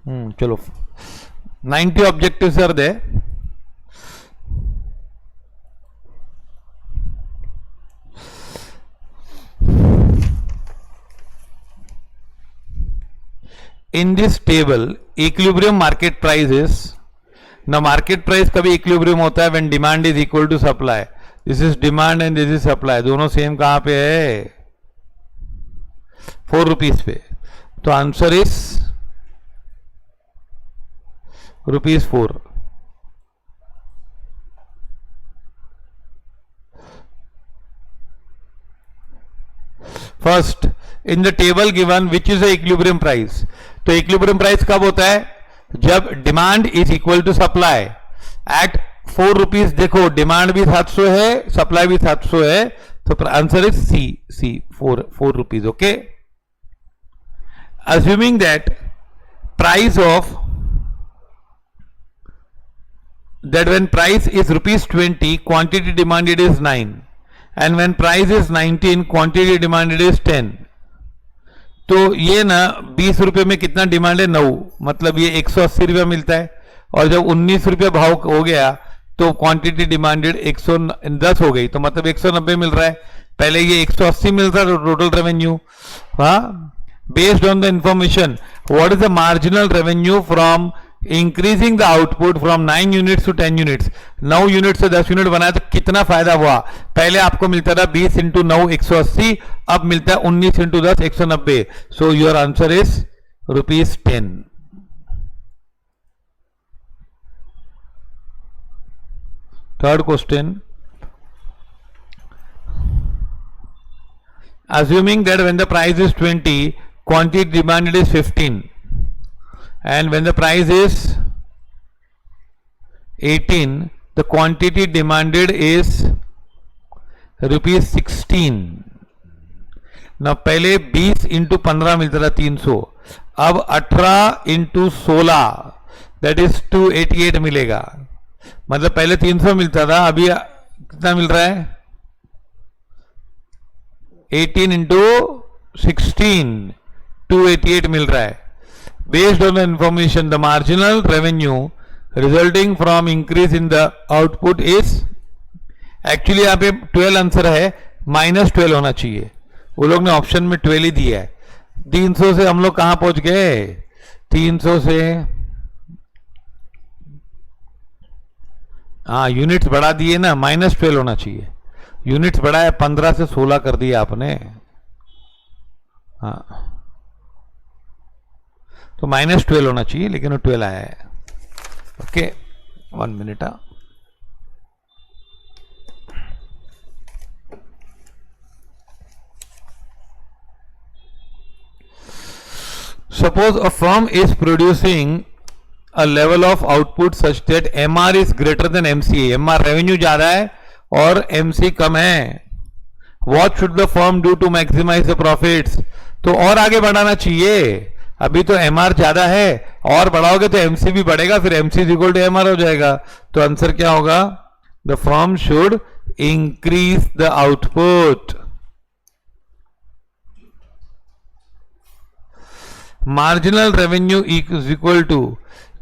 चलो 90 objectives are there. In this table, equilibrium market price is, now market price कभी equilibrium होता है when demand is equal to supply. This is demand and this is supply. दोनों same कहाँ पे है? 4 rupees पे. तो answer is ₹4. First in the table given which is the equilibrium price. तो इक्विलिब्रियम प्राइस कब होता है? जब demand is equal to supply at 4 rupees. देखो डिमांड भी 700 है, सप्लाई भी 700 है, तो answer is C 4 rupees. Okay. Assuming that price of that when price is ₹20, quantity demanded is 9, and when price is 19, quantity demanded is 10. तो ये ना 20 रुपये में कितना डिमांड है? 9. मतलब ये 180 रुपया मिलता है. और जब 19 रुपये भाव हो गया तो क्वांटिटी डिमांडेड 110 हो गई, तो मतलब 190 मिल रहा है. पहले ये 180 मिल रहा है टोटल रेवेन्यू. हाँ, based on the information, what is the marginal revenue from increasing the output from 9 units to 10 units. 9 unit से 10 यूनिट बनाया तो कितना फायदा हुआ? पहले आपको मिलता था 20 इंटू 9 180, अब मिलता है 19 into 10 190. So your answer is ₹10. Third question. Assuming that when the price is 20, quantity demanded is 15, and when the price is 18, the quantity demanded is ₹16. ना पहले 20 इंटू 15 मिलता था 300, अब 18 इंटू 16 दैट इज 288 मिलेगा. मतलब पहले 300 मिलता था, अभी कितना मिल रहा है? 18 इंटू 16 288 मिल रहा है. Based on the information the marginal revenue resulting from increase in the output is, actually यहाँ पे 12 आंसर है, -12 होना चाहिए. वो लोग ने ऑप्शन में 12 ही दिया है. 300 से हम लोग कहां पहुंच गए? 300 से हाँ यूनिट्स बढ़ा दिए ना, -12 होना चाहिए. यूनिट्स बढ़ा है, 15 से 16 कर दिया आपने. हाँ, तो -12 होना चाहिए, लेकिन वो 12 आया है. Okay, 1 minute. Suppose a firm is producing a level of output such that MR is greater than MCA. MR revenue ज्यादा है और MC कम है. What should the firm do to maximize the profits? तो और आगे बढ़ाना चाहिए. अभी तो MR ज्यादा है, और बढ़ाओगे तो MC भी बढ़ेगा, फिर MC is equal to MR हो जाएगा. तो आंसर क्या होगा? The firm should increase the output. Marginal revenue is equal to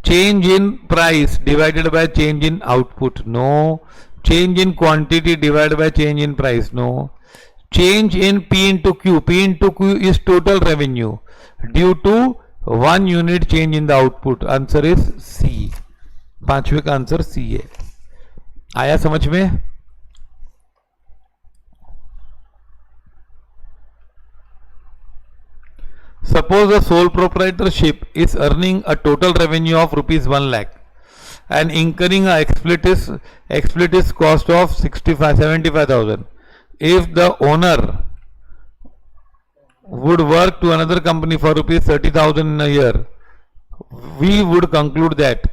change in price divided by change in output. No. Change in quantity divided by change in price. No. Change in P into Q. P into Q is total revenue due to 1 unit change in the output. Answer is C. पांचवे का answer C है. आया समझ में? Suppose a sole proprietorship is earning a total revenue of ₹1 lakh and incurring a expletive cost of 75,000. If the owner would work to another company for ₹30,000 in a year, we would conclude that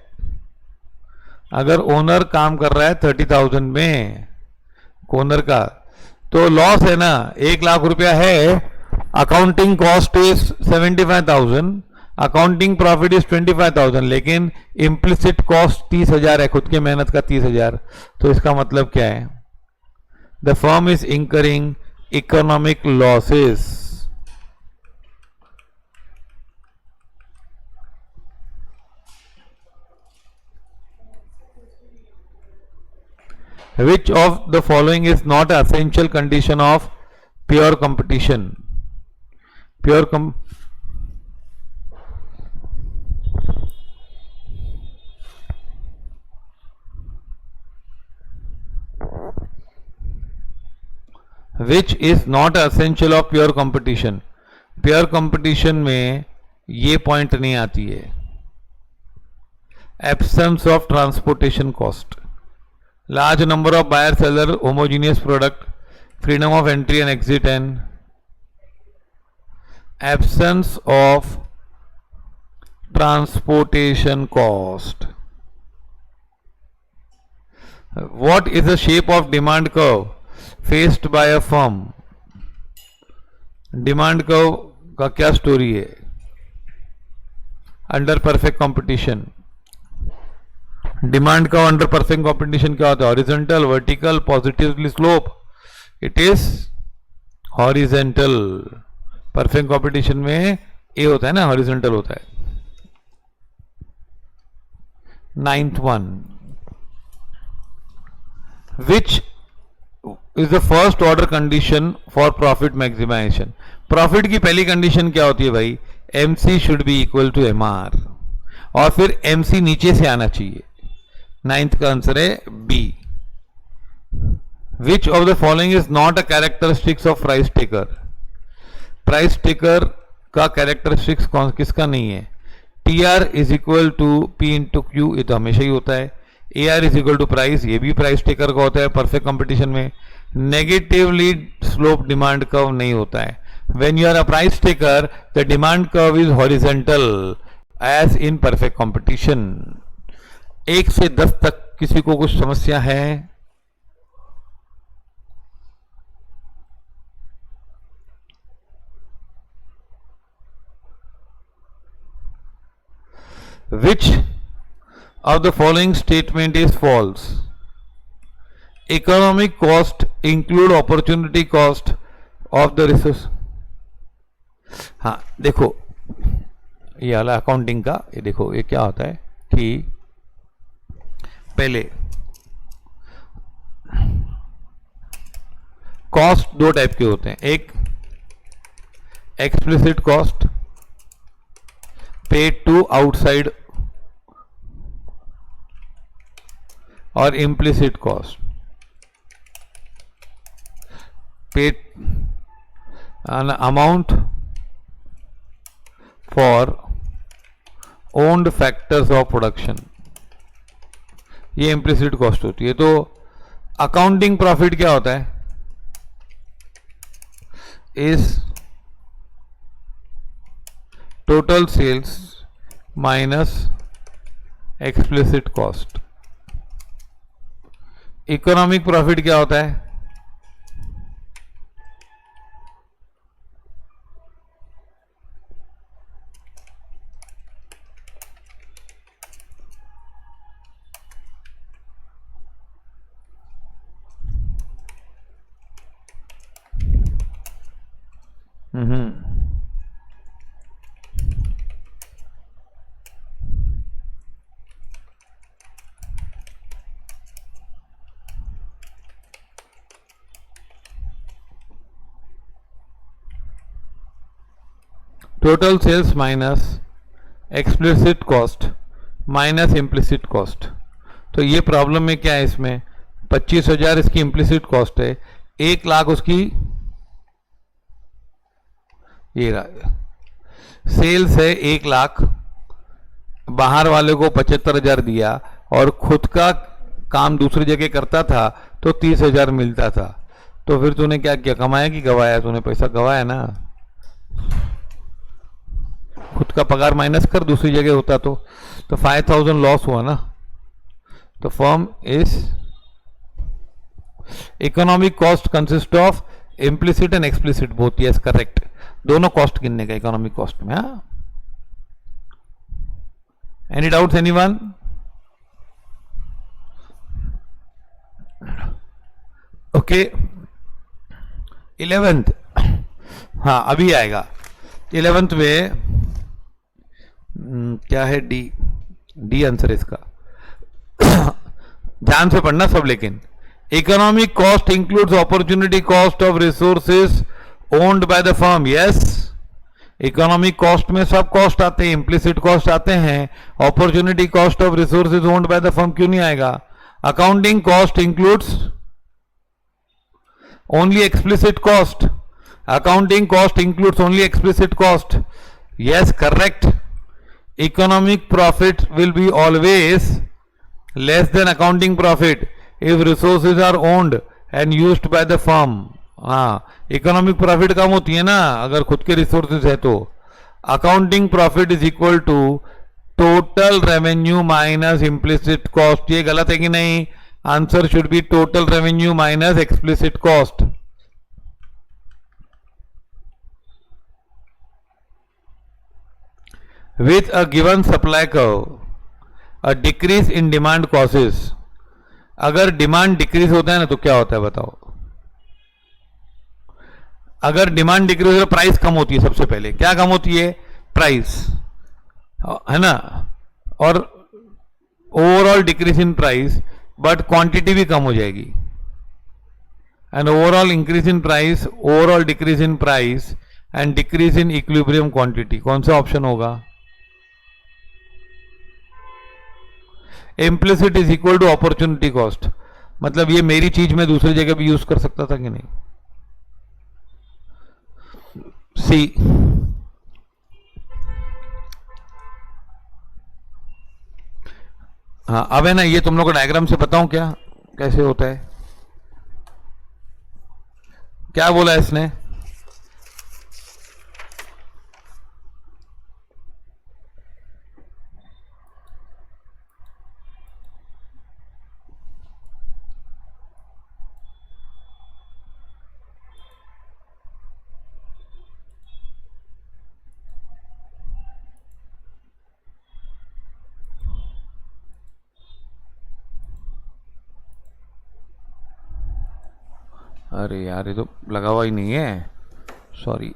अगर owner काम कर रहा है 30,000 में, owner का तो loss है ना, 1 लाख रुपया है. Accounting cost is 75,000, accounting profit is 25,000, लेकिन इम्प्लिसिट कॉस्ट 30,000 है, खुद की मेहनत का 30,000. तो इसका मतलब क्या है? The firm is incurring economic losses. Which of the following is not an essential condition of pure competition? Which is not essential of pure competition? Pure competition में ये पॉइंट नहीं आती है. Absence of transportation cost, large number of buyer seller, homogeneous product, freedom of entry and exit, and absence of transportation cost. What is the shape of demand curve faced by a firm? Demand curve का क्या story है under perfect competition? Demand curve under perfect competition क्या होता है? Horizontal, vertical, positively slope? It is horizontal. Perfect competition में ए होता है ना, हॉरिजॉन्टल होता है. 9th one, which is the first order condition for profit maximization? Profit की पहली कंडीशन क्या होती है भाई? MC should be equal to MR, और फिर MC नीचे से आना चाहिए. 9th का आंसर है B. Which of the following is not a characteristics of price taker? Price taker का कैरेक्टरिस्टिक्स किसका नहीं है? TR is equal to P into Q, ये तो हमेशा ही होता है. AR is equal to price, ये भी प्राइस टेकर का होता है परफेक्ट कंपटीशन में. नेगेटिवली स्लोप डिमांड कर्व नहीं होता है. When you are a price taker, the demand curve is horizontal as in perfect competition. 1 से 10 तक किसी को कुछ समस्या है? Which of the following statement is false? Economic cost include opportunity cost of the resource. हाँ देखो, ये वाला अकाउंटिंग का, ये देखो ये क्या होता है कि पहले कॉस्ट दो टाइप के होते हैं. एक explicit cost paid to outside, और implicit cost paid an amount for owned factors of production. ये इम्प्लिसिट कॉस्ट होती है. तो अकाउंटिंग प्रॉफिट क्या होता है? Is total sales minus explicit cost. Economic profit क्या होता है? Total sales minus explicit cost minus implicit cost. तो ये प्रॉब्लम में क्या है? इसमें 25,000 इसकी इम्प्लिसिट कॉस्ट है, 1 लाख उसकी ये सेल्स है 1 लाख, बाहर वाले को 75,000 दिया और खुद का काम दूसरी जगह करता था तो 30,000 मिलता था. तो फिर तूने क्या किया? कमाया कि गवाया? तूने पैसा गवाया ना. खुद का पगार माइनस कर, दूसरी जगह होता तो 5,000 लॉस हुआ ना. तो firm is economic cost consist of implicit and explicit both. Yes correct. दोनों कॉस्ट गिनने का इकोनॉमिक कॉस्ट में. हाँ, any doubts anyone? Okay, 11th. हाँ अभी आएगा 11th में. क्या है? डी आंसर इसका. ध्यान से पढ़ना सब. लेकिन Economic cost includes opportunity cost of resources owned by the firm. Yes. Economic cost में सब कॉस्ट आते हैं, इम्प्लिसिट कॉस्ट आते हैं, opportunity cost of resources owned by the firm क्यों नहीं आएगा? Accounting cost includes only explicit cost. Accounting cost includes only explicit cost. Yes, correct. Economic profit will be always less than accounting profit if resources are owned and used by the firm. हाँ, economic profit कम होती है ना अगर खुद के resources है तो. Accounting profit is equal to total revenue minus implicit cost. ये गलत है कि नहीं? Answer should be total revenue minus explicit cost. With a given supply curve, a decrease in demand causes. अगर डिमांड डिक्रीज होता है ना तो क्या होता है बताओ? अगर डिमांड डिक्रीज होता है प्राइस कम होती है. सबसे पहले क्या कम होती है? प्राइस, है ना. और overall decrease in price, but quantity भी कम हो जाएगी. And overall increase in price, overall decrease in price and decrease in equilibrium quantity. कौन सा ऑप्शन होगा? Implicit is equal to opportunity cost. मतलब ये मेरी चीज में दूसरी जगह भी यूज कर सकता था कि नहीं? सी. हाँ, अब है ना, ये तुम लोग को डायग्राम से बताऊं क्या कैसे होता है? क्या बोला इसने? अरे यार, ये तो लगा हुआ ही नहीं है, सॉरी.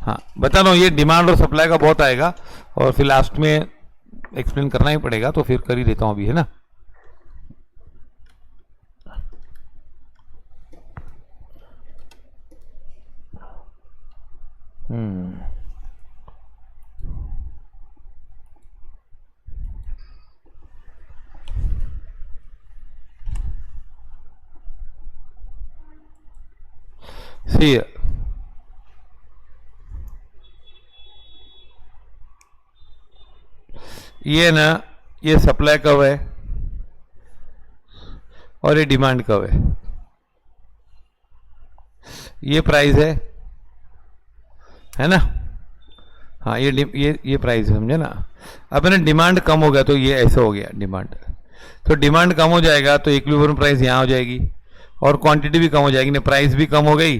हाँ, बता रहा हूँ, ये डिमांड और सप्लाई का बहुत आएगा और फिर लास्ट में एक्सप्लेन करना ही पड़ेगा, तो फिर कर ही देता हूँ अभी, है ना. See, ये ना, ये सप्लाई कब है और ये डिमांड कब है. ये प्राइस है ना. हाँ, ये प्राइस है, समझे ना. अब है ना, डिमांड कम हो गया तो ये ऐसा हो गया डिमांड. तो डिमांड कम हो जाएगा तो इक्विलिब्रियम प्राइस यहाँ हो जाएगी और क्वांटिटी भी कम हो जाएगी. नहीं, प्राइस भी कम हो गई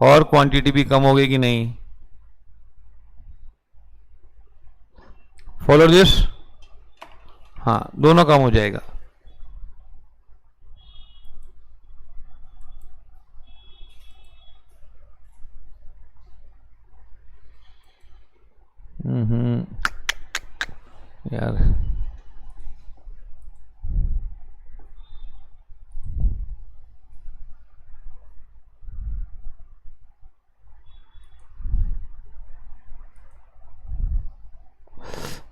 और क्वांटिटी भी कम हो गई कि नहीं? Follow this. हाँ, दोनों कम हो जाएगा. यार,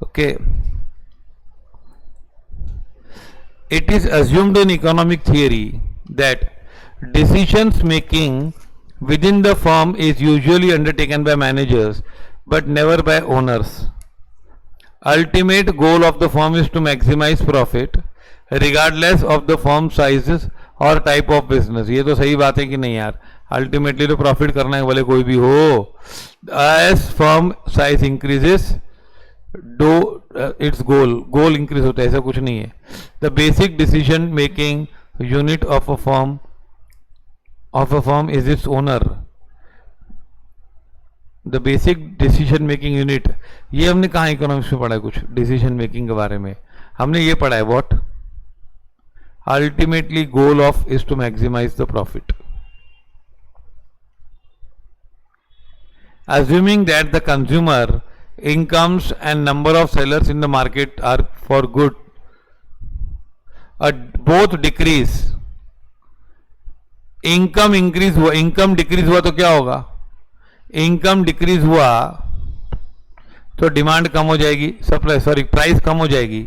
okay. It is assumed in economic theory that decisions making within the firm is usually undertaken by managers but never by owners. Ultimate goal of the firm is to maximize profit regardless of the firm sizes और type of business. ये तो सही बात है कि नहीं यार? Ultimately तो प्रॉफिट करना है, भले कोई भी हो. As firm size increases do its goal increase होता है, ऐसा कुछ नहीं है. The basic decision making unit of a firm is its owner. The basic decision making unit, ये हमने कहाँ इकोनॉमिक्स में पढ़ा है? कुछ डिसीजन मेकिंग के बारे में हमने ये पढ़ा है. What? Ultimately goal of is to maximize the profit. assuming that the consumer incomes and number of sellers in the market are for good both decrease income increase हुआ, इनकम डिक्रीज हुआ तो क्या होगा, इनकम डिक्रीज हुआ तो demand कम हो जाएगी, supply sorry price कम हो जाएगी,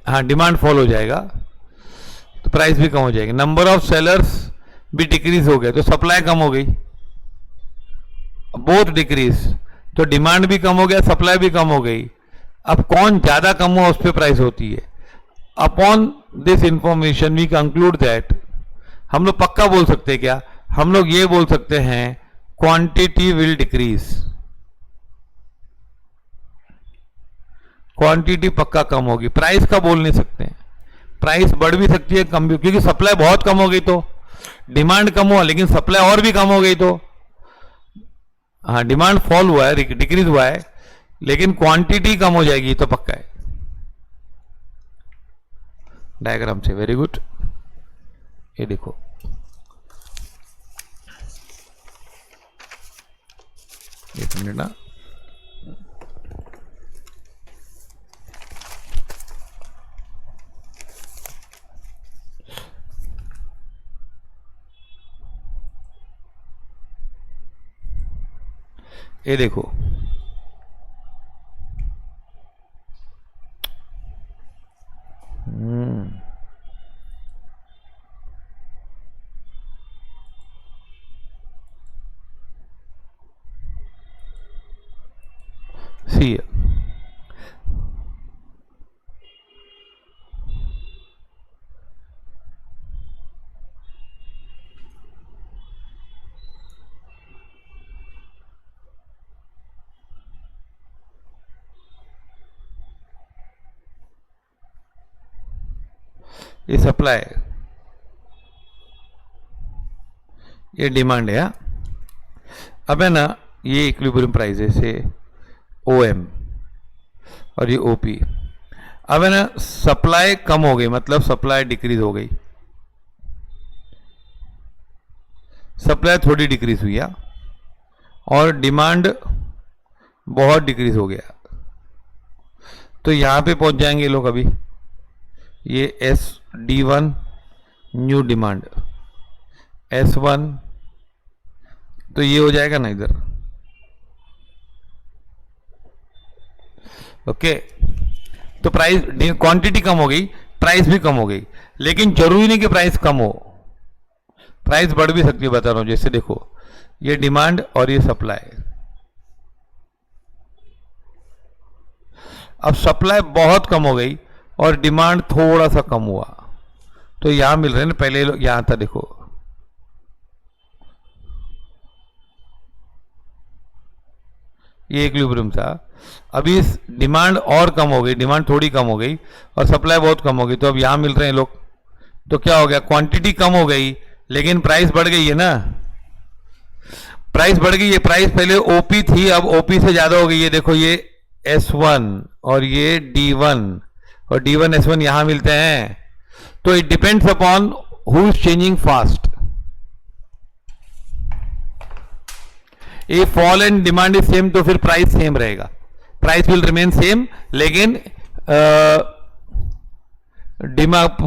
हाँ डिमांड फॉल हो जाएगा तो प्राइस भी कम हो जाएगी। नंबर ऑफ सेलर्स भी डिक्रीज हो गया तो सप्लाई कम हो गई, बोथ डिक्रीज, तो डिमांड भी कम हो गया, सप्लाई भी कम हो गई। अब कौन ज्यादा कम हुआ उस पर प्राइस होती है। Upon this information we conclude that, हम लोग पक्का बोल सकते हैं क्या, हम लोग ये बोल सकते हैं क्वांटिटी विल डिक्रीज, क्वांटिटी पक्का कम होगी, प्राइस का बोल नहीं सकते हैं, प्राइस बढ़ भी सकती है कम भी, क्योंकि सप्लाई बहुत कम हो गई तो, डिमांड कम हुआ लेकिन सप्लाई और भी कम हो गई तो, हाँ डिमांड फॉल हुआ है, डिक्रीज हुआ है लेकिन क्वांटिटी कम हो जाएगी तो पक्का है। डायग्राम से वेरी गुड, ये देखो एक मिनट ना, ये देखो सी ये सप्लाई, ये डिमांड है। अब है ना ये इक्विलिब्रियम प्राइस है से OM और ये OP। अब है ना सप्लाई कम हो गई मतलब सप्लाई डिक्रीज हो गई, सप्लाई थोड़ी डिक्रीज हुई और डिमांड बहुत डिक्रीज हो गया, तो यहां पे पहुंच जाएंगे लोग। अभी ये SD1 न्यू डिमांड, S1 तो ये हो जाएगा ना इधर, ओके। तो प्राइस क्वांटिटी कम हो गई, प्राइस भी कम हो गई, लेकिन जरूरी नहीं कि प्राइस कम हो, प्राइस बढ़ भी सकती है, बता रहा हूं। जैसे देखो ये डिमांड और ये सप्लाई, अब सप्लाई बहुत कम हो गई और डिमांड थोड़ा सा कम हुआ, तो यहां मिल रहे हैं ना, पहले यहां था देखो, ये इक्विलिब्रियम था। अभी इस डिमांड और कम हो गई, डिमांड थोड़ी कम हो गई और सप्लाई बहुत कम हो गई, तो अब यहां मिल रहे हैं लोग, तो क्या हो गया, क्वांटिटी कम हो गई लेकिन प्राइस बढ़ गई है ना, प्राइस बढ़ गई है। प्राइस पहले OP थी, अब OP से ज्यादा हो गई है। देखो ये S1 और ये D1 और D1 S1 यहां मिलते हैं, तो it depends upon who is changing fast. if fall and demand is same तो फिर प्राइस सेम रहेगा, प्राइस विल रिमेन सेम, लेकिन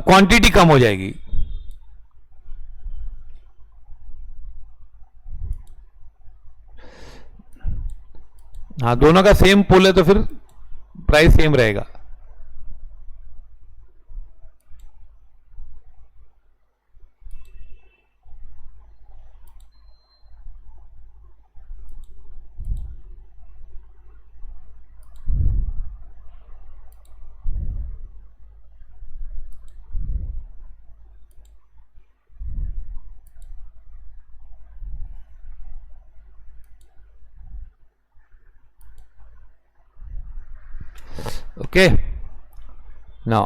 क्वांटिटी कम हो जाएगी। हाँ दोनों का सेम पुल है तो फिर प्राइस सेम रहेगा। Okay, now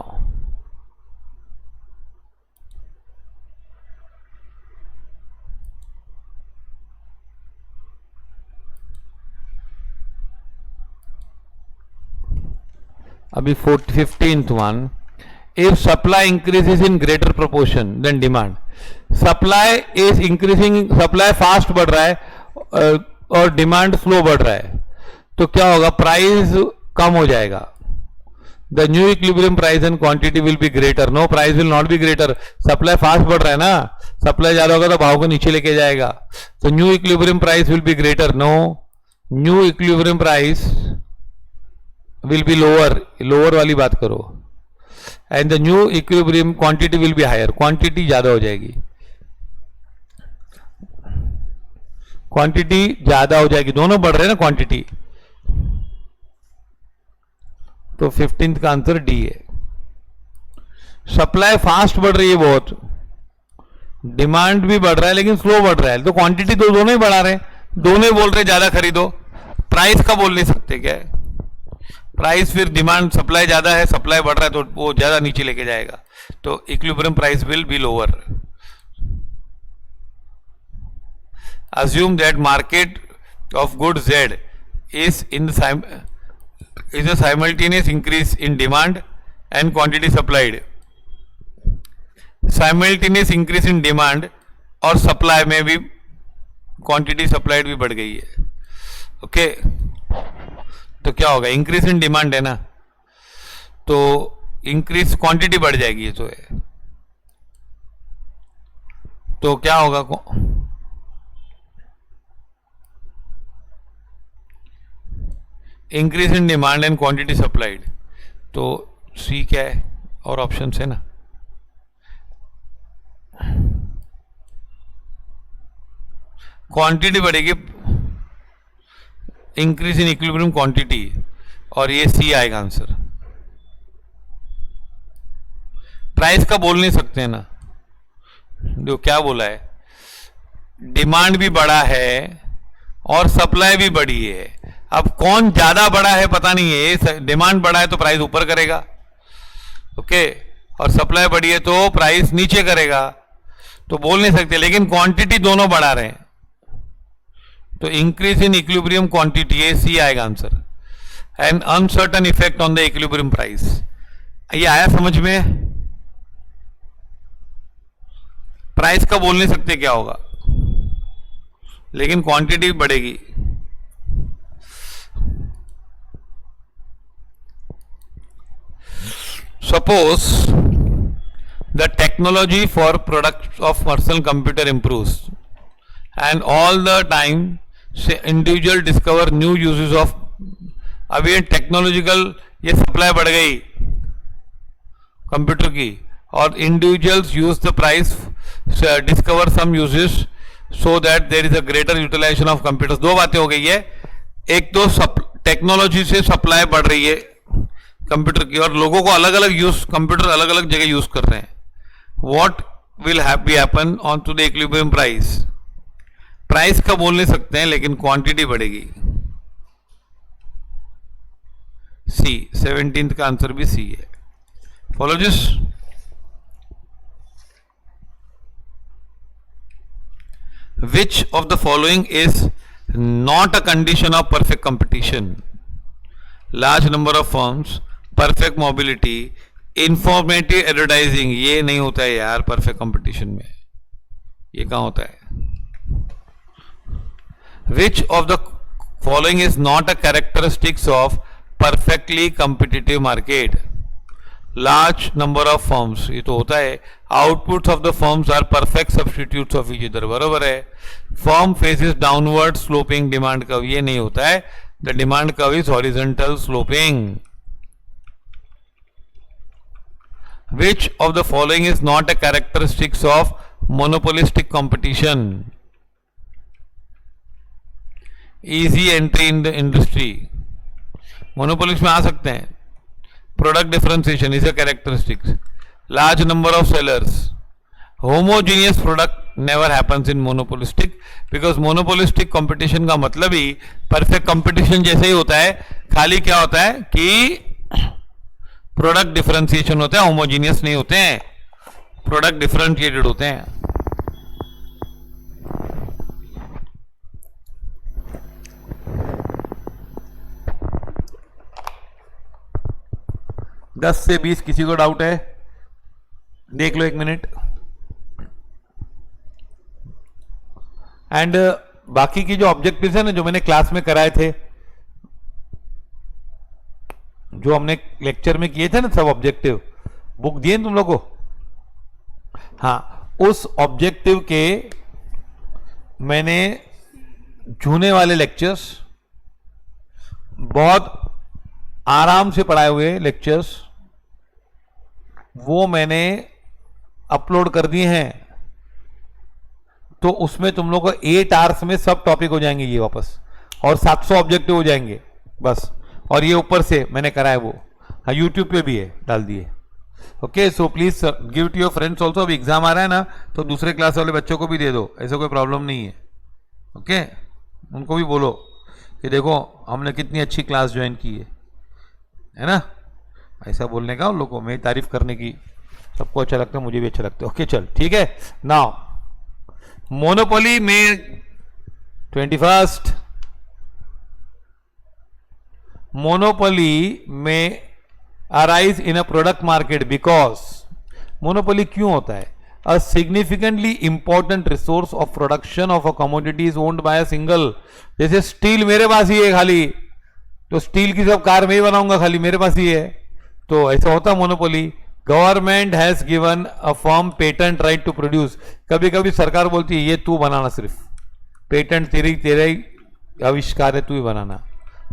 अभी 15th one, if supply increases in greater proportion than demand, supply is increasing, supply fast बढ़ रहा है और डिमांड स्लो बढ़ रहा है, तो क्या होगा, प्राइस कम हो जाएगा। The new equilibrium price and quantity will be greater. No, price will not be greater. Supply fast बढ़ रहा है ना, सप्लाई ज्यादा होगा तो भाव को नीचे लेके जाएगा. तो new equilibrium price will be greater. No, new equilibrium price will be lower. Lower वाली बात करो. And the new equilibrium quantity will be higher. Quantity ज्यादा हो जाएगी, क्वांटिटी ज्यादा हो जाएगी. दोनों बढ़ रहे हैं ना क्वांटिटी. तो 15th का आंसर डी है. सप्लाई फास्ट बढ़ रही है बहुत, डिमांड भी बढ़ रहा है लेकिन स्लो बढ़ रहा है. तो क्वांटिटी तो दोनों ही बढ़ा रहे हैं, दोनों ही बोल रहे हैं ज्यादा खरीदो. प्राइस का बोल नहीं सकते क्या है. प्राइस फिर डिमांड, सप्लाई ज्यादा है, सप्लाई बढ़ रहा है तो वो ज्यादा नीचे लेके जाएगा. तो equilibrium price will be lower. Assume that market of goods Z is a simultaneous increase in demand and quantity supplied. Simultaneous increase in demand और supply में भी quantity supplied भी बढ़ गई है. ओके, तो क्या होगा? इंक्रीज इन डिमांड है ना, तो इंक्रीज क्वांटिटी बढ़ जाएगी. ये तो है, तो क्या होगा? Increase in demand and quantity supplied. तो सी क्या है? और ऑप्शन है ना. क्वांटिटी बढ़ेगी, इंक्रीज इन इक्विलिब्रियम क्वांटिटी, और ये सी आएगा आंसर. प्राइस का बोल नहीं सकते ना, जो क्या बोला है, डिमांड भी बढ़ा है और सप्लाई भी बढ़ी है. अब कौन ज्यादा बड़ा है पता नहीं है. डिमांड बढ़ा है तो प्राइस ऊपर करेगा, ओके, और सप्लाई बढ़ी है तो प्राइस नीचे करेगा. तो बोल नहीं सकते, लेकिन क्वांटिटी दोनों बढ़ा रहे हैं. तो इंक्रीज इन इक्विलिब्रियम क्वांटिटी, ये सी आएगा answer. An uncertain effect on the equilibrium price. ये आया समझ में? प्राइस का बोल नहीं सकते क्या होगा, लेकिन क्वांटिटी बढ़ेगी. Suppose the technology for products of personal computer improves and all the time say individual discover new uses of. अब ये टेक्नोलॉजिकल, ये सप्लाई बढ़ गई कंप्यूटर की, और individuals use the price, discover some uses so that there is a greater utilization of computers. दो बातें हो गई है. एक तो टेक्नोलॉजी से सप्लाई बढ़ रही है कंप्यूटर की, और लोगों को अलग अलग यूज, कंप्यूटर अलग अलग जगह यूज कर रहे हैं. What will be happen on to the equilibrium price? Price का बोल नहीं सकते हैं, लेकिन क्वांटिटी बढ़ेगी. सी, 17th का आंसर भी सी है. Follow this. Which of the following is not a condition of perfect competition? Large number of firms, perfect mobility, informative advertising. ये नहीं होता है यार परफेक्ट कंपटीशन में. ये कहां होता है? Which of the following is not a characteristics of perfectly competitive market? Large number of firms, ये तो होता है. Outputs of the firms are perfect substitutes of each other. बरोबर है. Firm faces downward sloping demand curve. ये नहीं होता है. The demand curve is horizontal sloping. Which of the following is not a characteristics of monopolistic competition? Easy entry in the industry. Monopolist में आ सकते हैं. Product differentiation is a characteristics. Large number of sellers. Homogeneous product never happens in monopolistic, because monopolistic competition का मतलब ही perfect competition जैसे ही होता है. खाली क्या होता है कि प्रोडक्ट डिफरेंशिएशन होता है, होमोजीनियस नहीं होते हैं, प्रोडक्ट डिफरेंशिएटेड होते हैं. दस से 20 किसी को डाउट है? देख लो 1 मिनट. एंड बाकी की जो ऑब्जेक्टिव्स है ना, जो मैंने क्लास में कराए थे, जो हमने लेक्चर में किए थे ना सब ऑब्जेक्टिव, बुक दिए तुम लोग को, हाँ, उस ऑब्जेक्टिव के मैंने जूने वाले लेक्चर्स, बहुत आराम से पढ़ाए हुए लेक्चर्स, वो मैंने अपलोड कर दिए हैं। तो उसमें तुम लोग को 8 आवर्स में सब टॉपिक हो जाएंगे ये वापस, और 700 ऑब्जेक्टिव हो जाएंगे बस। और ये ऊपर से मैंने कराया वो, हाँ, यूट्यूब पे भी है, डाल दिए। Okay, so please give to your friends also. अभी एग्जाम आ रहा है ना, तो दूसरे क्लास वाले बच्चों को भी दे दो, ऐसा कोई प्रॉब्लम नहीं है। ओके, उनको भी बोलो कि देखो हमने कितनी अच्छी क्लास ज्वाइन की है ना। ऐसा बोलने का उन लोगों को, मेरी तारीफ करने की, सबको अच्छा लगता है, मुझे भी अच्छा लगता है। ओके चल ठीक है। नाउ मोनोपोली में 21st मोनोपोली में arise in a product market because, monopoly क्यों होता है? A significantly important resource of production of a commodity is owned by a single, जैसे स्टील मेरे पास ही है खाली, तो स्टील की सब कार मैं ही बनाऊंगा खाली, मेरे पास ही है, तो ऐसा होता है monopoly. Government has given a firm patent right to produce, कभी कभी सरकार बोलती है ये तू बनाना, सिर्फ पेटेंट तेरा ही आविष्कार है, तू ही बनाना,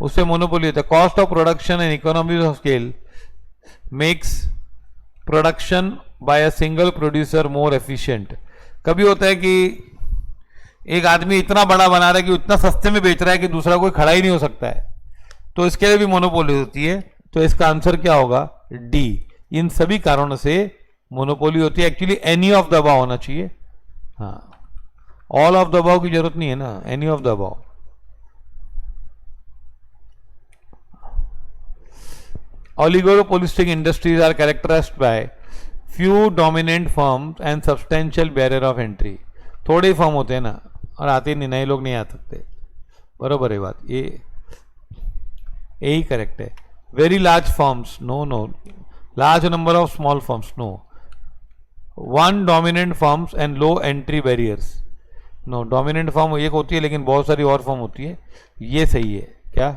उससे मोनोपोली होता है। Cost of production and economies of scale makes production by a single producer more efficient. कभी होता है कि एक आदमी इतना बड़ा बना रहा है कि उतना सस्ते में बेच रहा है कि दूसरा कोई खड़ा ही नहीं हो सकता है, तो इसके लिए भी मोनोपोली होती है। तो इसका आंसर क्या होगा? डी। इन सभी कारणों से मोनोपोली होती है। Actually any of the above होना चाहिए, हाँ, ऑल ऑफ द अबव की जरूरत नहीं है ना, any of the above. Oligopolistic industries are characterized by few dominant firms and substantial barrier of entry. थोड़े फर्म होते हैं ना, और आते नहीं, नए लोग नहीं आ सकते, बरोबर है बात, ये यही करेक्ट है। Very large firms, no no, large number of small firms, no, one dominant firms and low entry barriers, no, dominant firm एक होती है लेकिन बहुत सारी और फर्म होती है, ये सही है। क्या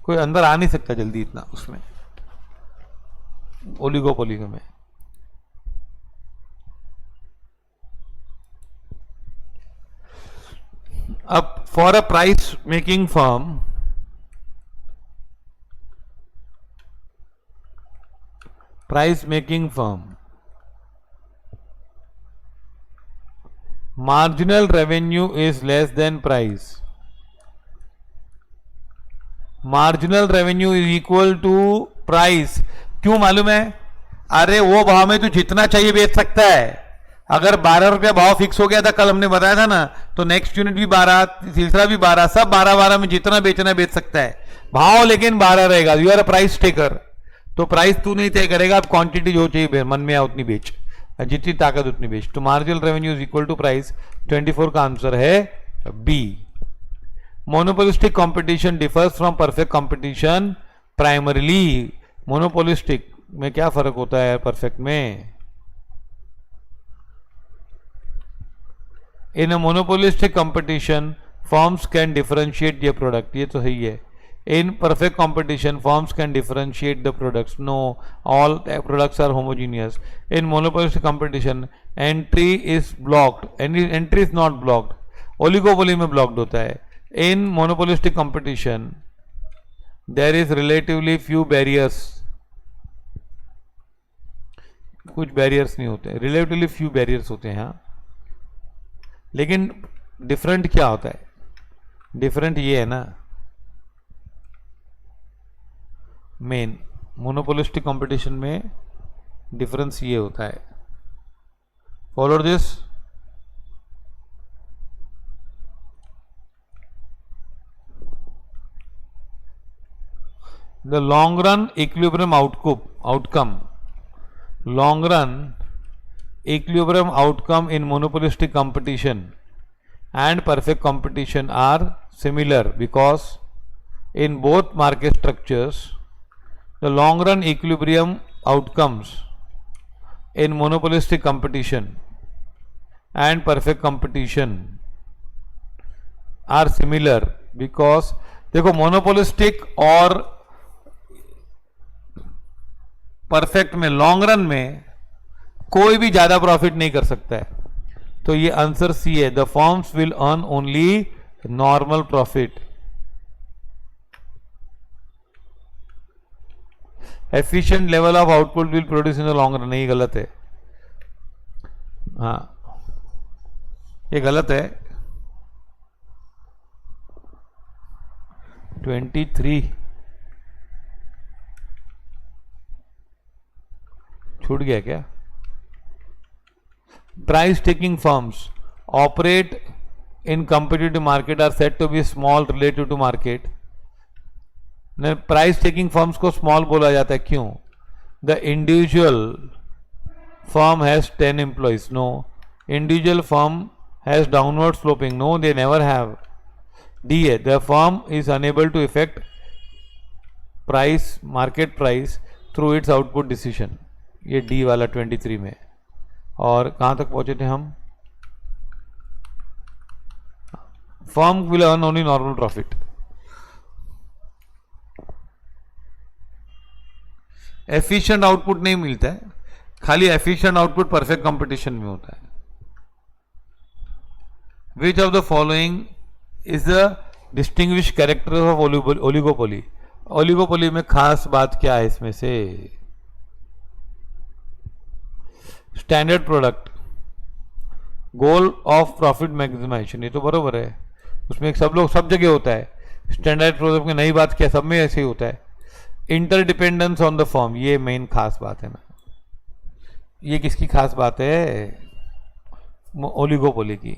कोई अंदर आ नहीं सकता जल्दी इतना उसमें, ओलिगोपोली में। अब for a price making firm, marginal revenue is less than price. Marginal revenue is equal to price. क्यों मालूम है? अरे वो भाव में तो जितना चाहिए बेच सकता है। अगर 12 रुपया भाव फिक्स हो गया था, कल हमने बताया था ना, तो नेक्स्ट यूनिट भी 12, तीसरा भी 12, सब 12 में जितना बेचना बेच सकता है, भाव लेकिन 12 रहेगा। You are a price taker, तो प्राइस तू नहीं तय करेगा, अब क्वांटिटी जो चाहिए मन में आ उतनी बेच, जितनी ताकत उतनी बेच। तो marginal revenue is equal to price, 24 का आंसर है B. Monopolistic competition differs from perfect competition primarily. Monopolistic में क्या फर्क होता है परफेक्ट में? In a monopolistic competition firms can differentiate the product, ये तो सही है। In perfect competition firms can differentiate the products, no, all products are homogeneous. In monopolistic competition entry is blocked, entry is not blocked, oligopoly में blocked होता है। In monopolistic competition, there is relatively few barriers. कुछ barriers नहीं होते, relatively few barriers होते हैं, हाँ। लेकिन डिफरेंट क्या होता है? डिफरेंट ये है ना, मेन मोनोपोलिस्टिक कंपटीशन में डिफरेंस ये होता है। Follow this. The long run equilibrium outcome, long run equilibrium outcome in monopolistic competition and perfect competition are similar because in both market structures the long run equilibrium outcomes in monopolistic competition and perfect competition are similar because देखो monopolistic और perfect में, long run में कोई भी ज्यादा profit नहीं कर सकता है। तो ये आंसर सी है, the firms will earn only normal profit. Efficient level of output will produce in the long run, नहीं, गलत है। हाँ, ये गलत है। 23 छूट गया क्या? Price taking firms operate in competitive market are said to be small relative to market। Price taking firms को स्मॉल बोला जाता है, क्यों? The individual firm has 10 employees, no. Individual firm has downward sloping, no, they never have. D है, the firm is unable to affect price, market price through its output decision. ये D वाला 23 में। और कहां तक पहुंचे थे हम? Firm will earn only normal profit. Efficient output नहीं मिलता है, खाली एफिशिएंट आउटपुट परफेक्ट कंपटीशन में होता है। Which of the following is the distinguish character of oligopoly? Oligopoly में खास बात क्या है इसमें से? Standard product, goal of profit maximization, ये तो बरोबर है, उसमें एक सब जगह होता है। स्टैंडर्ड प्रोडक्ट में नई बात क्या, सब में ऐसे ही होता है। इंटरडिपेंडेंस ऑन द फर्म, ये मेन खास बात है ना। ये किसकी खास बात है? ओलिगोपोली की।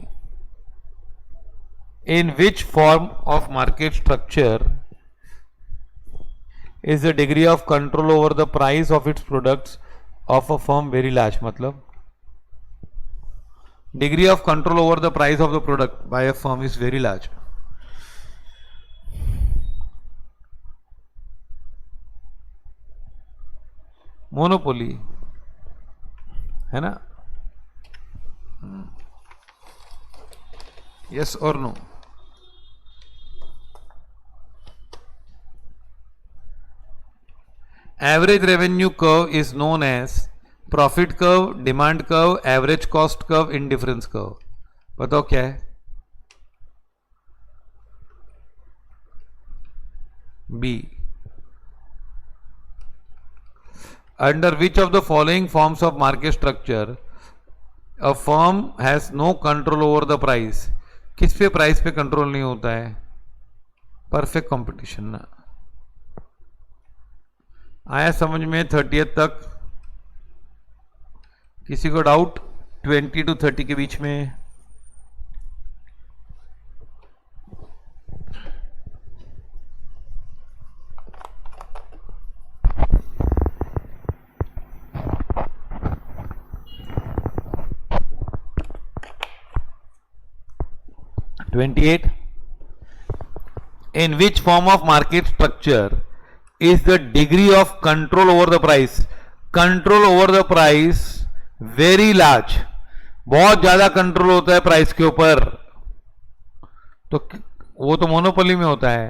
In which form of market structure is the degree of control over the price of its products of a firm very large? मतलब degree of control over the price of the product by a firm is very large. Monopoly है ना? Yes और no? Average revenue curve is known as profit curve, demand curve, average cost curve, indifference curve. बताओ क्या है? B. Under which of the following forms of market structure a firm has no control over the price? किस पे price पे control नहीं होता है? Perfect competition ना। आया समझ में 30th तक? किसी को डाउट 20 to 30 के बीच में? In which form of market structure is the degree of control over the price? Control over the price very large, बहुत ज्यादा कंट्रोल होता है प्राइस के ऊपर। तो वो तो मोनोपोली में होता है,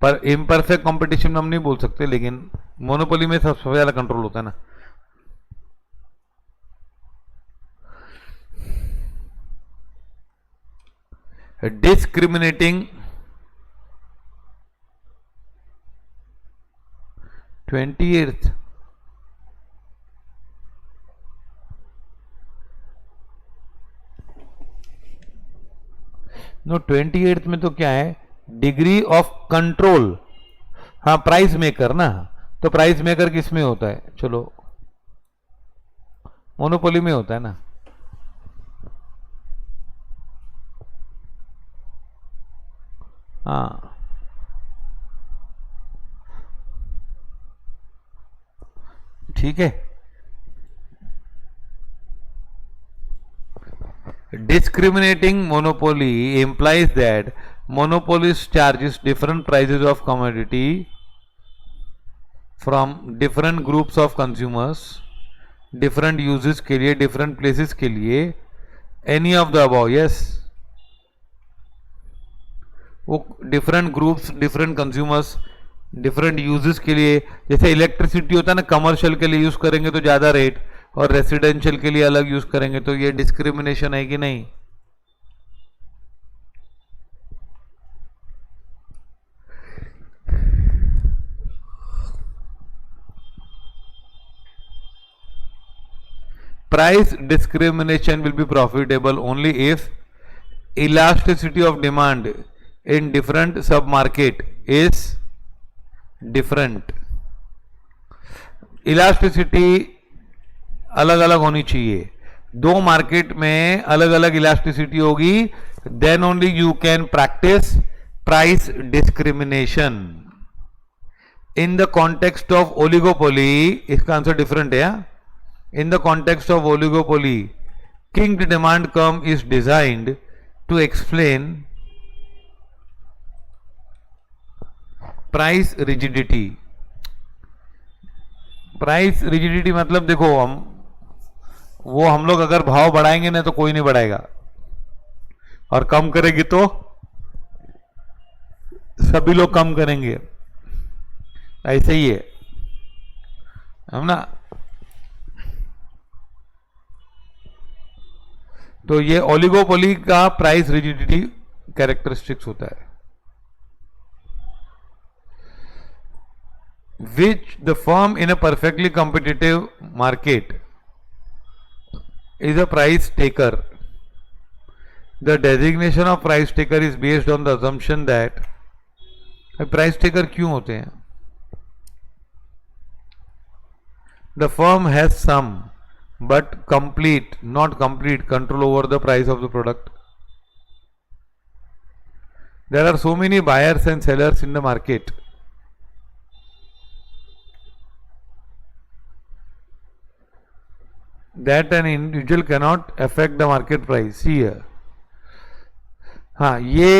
पर इम्परफेक्ट कंपटीशन में हम नहीं बोल सकते, लेकिन मोनोपोली में सबसे ज्यादा कंट्रोल होता है ना। डिस्क्रिमिनेटिंग 28th नो 28th में तो क्या है? Degree of control. हाँ, प्राइस मेकर ना, तो प्राइस मेकर किस में होता है? चलो, मोनोपोली में होता है ना। हाँ, ठीक है। Discriminating monopoly implies that monopolist charges different prices of commodity from different groups of consumers, different uses के लिए, different places के लिए, any of the above, yes। वो different groups, different consumers different uses के लिए, जैसे इलेक्ट्रिसिटी होता है ना, कमर्शियल के लिए यूज करेंगे तो ज़्यादा रेट, और रेसिडेंशियल के लिए अलग यूज करेंगे, तो ये डिस्क्रिमिनेशन है कि नहीं? Price discrimination will be profitable only if elasticity of demand in different sub-market is different. Elasticity अलग अलग होनी चाहिए, दो मार्केट में अलग अलग इलास्टिसिटी होगी, then only you can practice price discrimination. In the context of oligopoly इसका आंसर डिफरेंट है. In the context of oligopoly, kinged demand curve is designed to explain price rigidity. Price rigidity मतलब देखो, हम लोग अगर भाव बढ़ाएंगे ना तो कोई नहीं बढ़ाएगा, और कम करेगी तो सभी लोग कम करेंगे. ऐसे ही है हम ना. तो ये ओलिगोपोली का प्राइस रिजिडिटी कैरेक्टरिस्टिक्स होता है. Which the firm in a perfectly competitive market is a price taker. The designation of price taker is based on the assumption that. Price taker क्यों होते हैं? The firm has some but not complete control over the price of the product. There are so many buyers and sellers in the market. That an individual cannot affect the market price. See here. हाँ, ये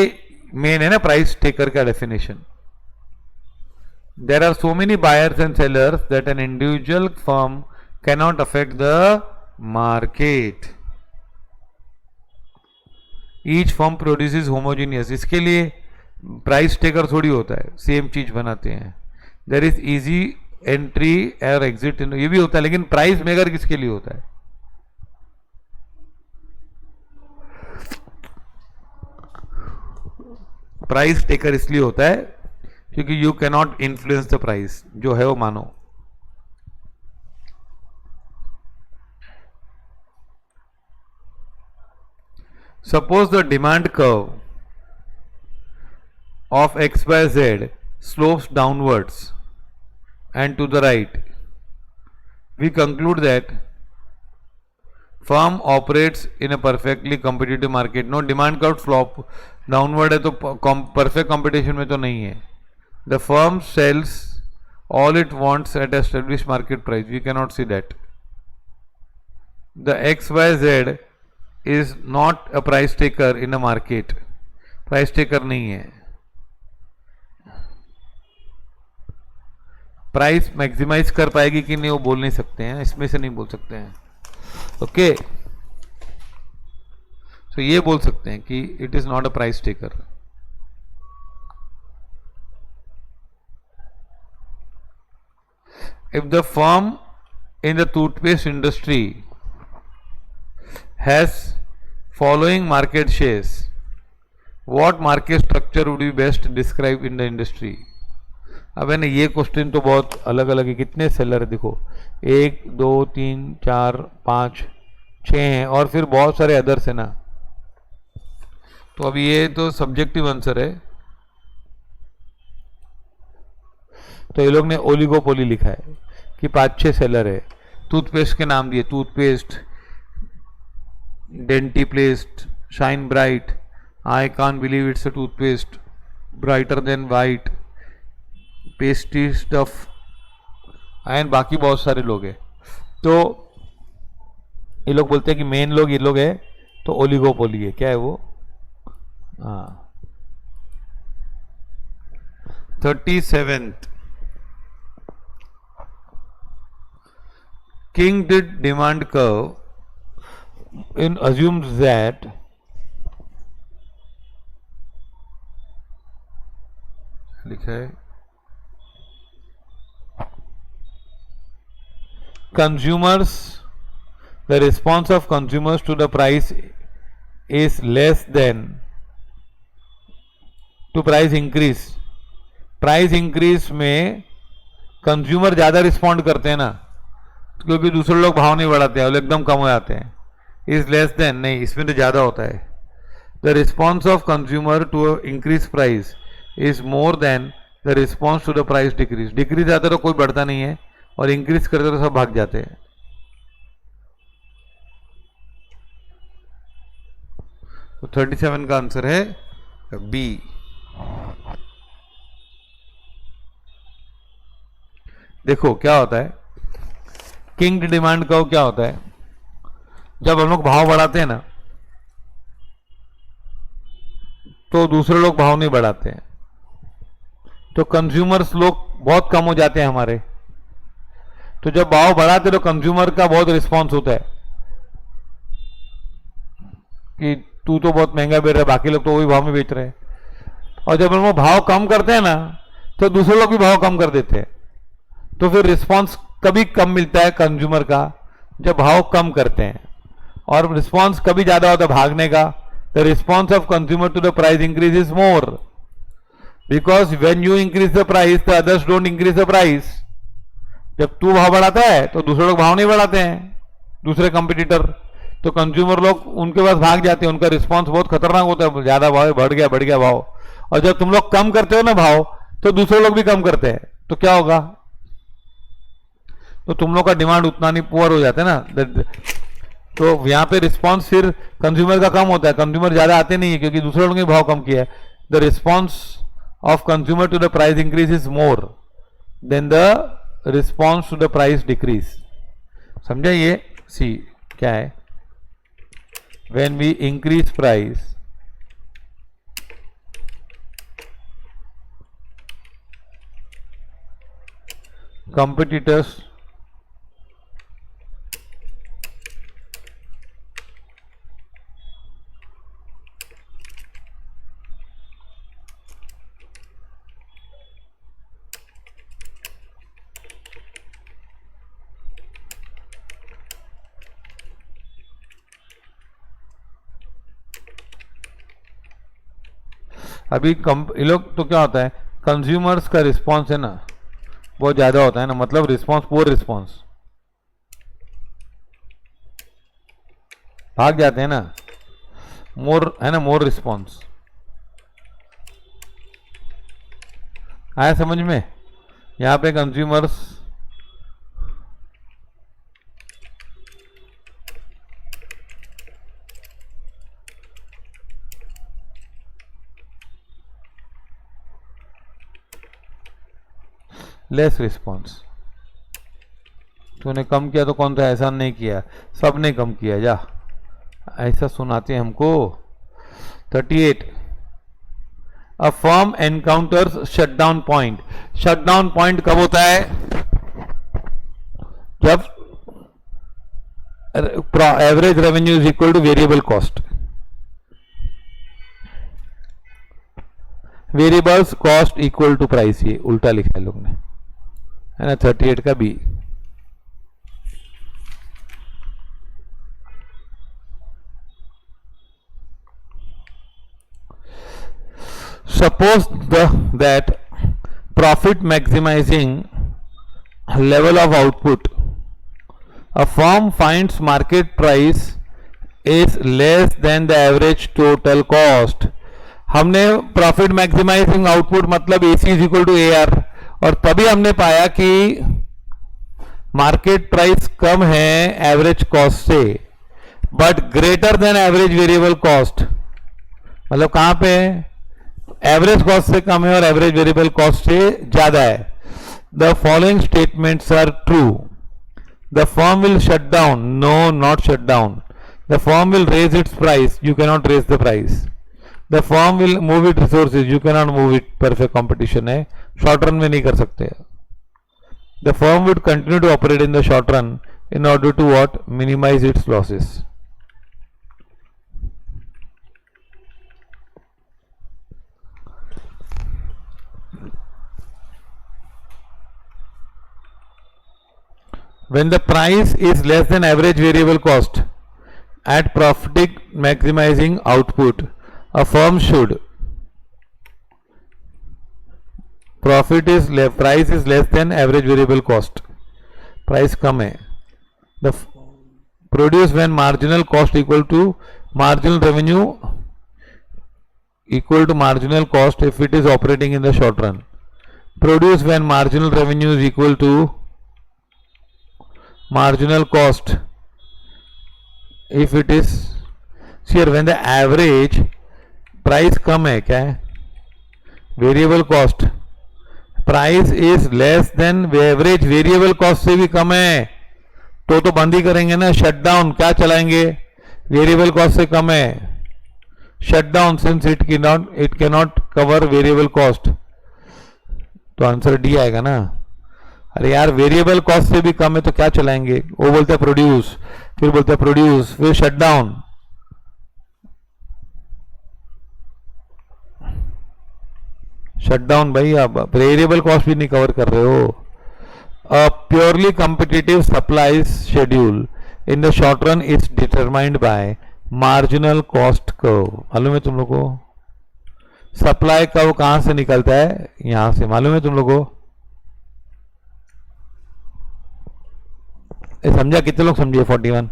main है ना price taker का definition. There are so many buyers and sellers that an individual firm cannot affect the market. Each firm produces homogeneous. इसके लिए price taker थोड़ी होता है, सेम चीज बनाते हैं. देयर इज इजी एंट्री और एग्जिट, ये भी होता है, लेकिन प्राइस मेकर किसके लिए होता है? प्राइस टेकर इसलिए होता है क्योंकि you cannot influence the price, जो है वो मानो. Suppose the demand curve of x by z slopes downwards and to the right. We conclude that firm operates in a perfectly competitive market. No, demand curve slope downward है तो perfect competition में तो नहीं है. The firm sells all it wants at established market price. We cannot see that. The x y z is not a price taker in a market. Price taker नहीं है. Price maximise कर पाएगी कि नहीं वो बोल नहीं सकते हैं, इसमें से नहीं बोल सकते हैं. ओके, तो ये बोल सकते हैं कि it is not a price taker. If the firm in the toothpaste industry has following market shares, what market structure would be best described in the industry? अब है ना, ये क्वेश्चन तो बहुत अलग अलग है. कितने सेलर है देखो, 1 2 3 4 5 6 हैं, और फिर बहुत सारे अदर्स है ना. तो अब ये तो सब्जेक्टिव आंसर है. तो ये लोग ने ओलिगोपोली लिखा है कि 5-6 सेलर है. टूथपेस्ट के नाम दिए, toothpaste, dentiplast, shine bright, I can't believe it's a toothpaste, brighter than white, pasty stuff, and बाकी बहुत सारे लोग हैं. तो ये लोग बोलते हैं कि मेन लोग ये लोग है, तो ओलिगोपोली है. क्या है वो? हाँ, 37th. King did demand curve in assumes that लिखा है consumers, the response of consumers to the price is less than to price increase. Price increase में कंज्यूमर ज्यादा रिस्पॉन्ड करते हैं ना, क्योंकि दूसरे लोग भाव नहीं बढ़ाते हैं, वो एकदम कम हो जाते हैं. इज लेस देन, नहीं, इसमें तो ज्यादा होता है. The response of consumer to increase price is more than the response to the price decrease. Decrease आता तो कोई बढ़ता नहीं है, और इंक्रीज करते तो सब भाग जाते हैं. तो 37 का आंसर है बी. देखो क्या होता है, किंग डिमांड का क्या होता है, जब हम लोग भाव बढ़ाते हैं ना तो दूसरे लोग भाव नहीं बढ़ाते हैं, तो कंज्यूमर्स लोग बहुत कम हो जाते हैं हमारे. तो जब भाव बढ़ाते तो कंज्यूमर का बहुत रिस्पॉन्स होता है कि तू तो बहुत महंगा बेच रहा है, बाकी लोग तो वही भाव में बेच रहे हैं. और जब हम लोग भाव कम करते हैं ना तो दूसरे लोग भी भाव कम कर देते हैं. तो फिर रिस्पॉन्स कभी कम मिलता है कंज्यूमर का जब भाव कम करते हैं, और रिस्पॉन्स कभी ज्यादा होता है भागने का. The response of consumer to the price increase is more, because when you increase the price the others don't increase the price. जब तू भाव बढ़ाता है तो दूसरे लोग भाव नहीं बढ़ाते हैं, दूसरे कंपटीटर. तो कंज्यूमर लोग उनके पास भाग जाते हैं, उनका रिस्पॉन्स बहुत खतरनाक होता है, ज्यादा भाव बढ़ गया भाव. और जब तुम लोग कम करते हो ना भाव तो दूसरे लोग भी कम करते हैं, तो क्या होगा, तो तुम लोग का डिमांड उतना नहीं, पुअर हो जाता है ना. तो यहां पे रिस्पॉन्स फिर कंज्यूमर का कम होता है, कंज्यूमर ज्यादा आते नहीं है क्योंकि दूसरे लोगों ने भाव कम किया है. The response of consumer to the price increase is more than the response to the price decrease. समझा ये? सी क्या है, when we increase price competitors अभी ये लोग तो क्या होता है, कंज्यूमर्स का रिस्पॉन्स है ना बहुत ज्यादा होता है ना, मतलब रिस्पॉन्स, पुअर रिस्पॉन्स, भाग जाते हैं ना. मोर है ना, मोर रिस्पॉन्स. आया समझ में? यहां पे कंज्यूमर्स लेस रिस्पॉन्स. तूने कम किया तो कौन सा ऐसा नहीं किया, सबने कम किया, जा ऐसा सुनाते हैं हमको. 38. A firm encounters shutdown point. Shutdown point कब होता है, जब average revenue is equal to variable cost. Variables cost equal to price, ये उल्टा लिखा है लोग ने, है ना. 38 का B. Suppose that profit maximizing level of output, a firm finds market price is less than the average total cost. हमने प्रॉफिट मैक्सिमाइजिंग आउटपुट मतलब AC is equal to AR, और तभी हमने पाया कि मार्केट प्राइस कम है एवरेज कॉस्ट से, but greater than average variable cost. मतलब कहां पे एवरेज कॉस्ट से कम है और एवरेज वेरिएबल कॉस्ट से ज्यादा है. The following statements are true. The firm will shut down, no not shut down. The firm will raise its price, you can not raise the price. The firm will move it resources, you can not move it. Perfect competition है, short run में नहीं कर सकते. The firm would continue to operate in the short run in order to what, minimize its losses. when the price is less than average variable cost at profit maximizing output, a firm should price is less than average variable cost, price कम है, the produce when marginal cost equal to marginal revenue equal to marginal cost if it is operating in the short run, produce when marginal revenue is equal to marginal cost if it is, here when the average price कम है, क्या है, variable cost, price is less than average variable cost से भी कम है तो बंद ही करेंगे ना, शट डाउन, क्या चलाएंगे, वेरिएबल कॉस्ट से कम है, shut down since it can not cover variable cost, तो आंसर डी आएगा ना। अरे यार वेरिएबल कॉस्ट से भी कम है तो क्या चलाएंगे, वो बोलते हैं प्रोड्यूस, फिर बोलते हैं प्रोड्यूस, फिर शट डाउन, शटडाउन भाई, आप वेरिएबल कॉस्ट भी नहीं कवर कर रहे हो। A purely competitive supplies schedule in the short run is determined by marginal cost curve, मालूम है तुम लोग को, सप्लाई कर्व कहां से निकलता है, यहां से, मालूम है तुम लोग को, समझा, कितने लोग समझिए 41,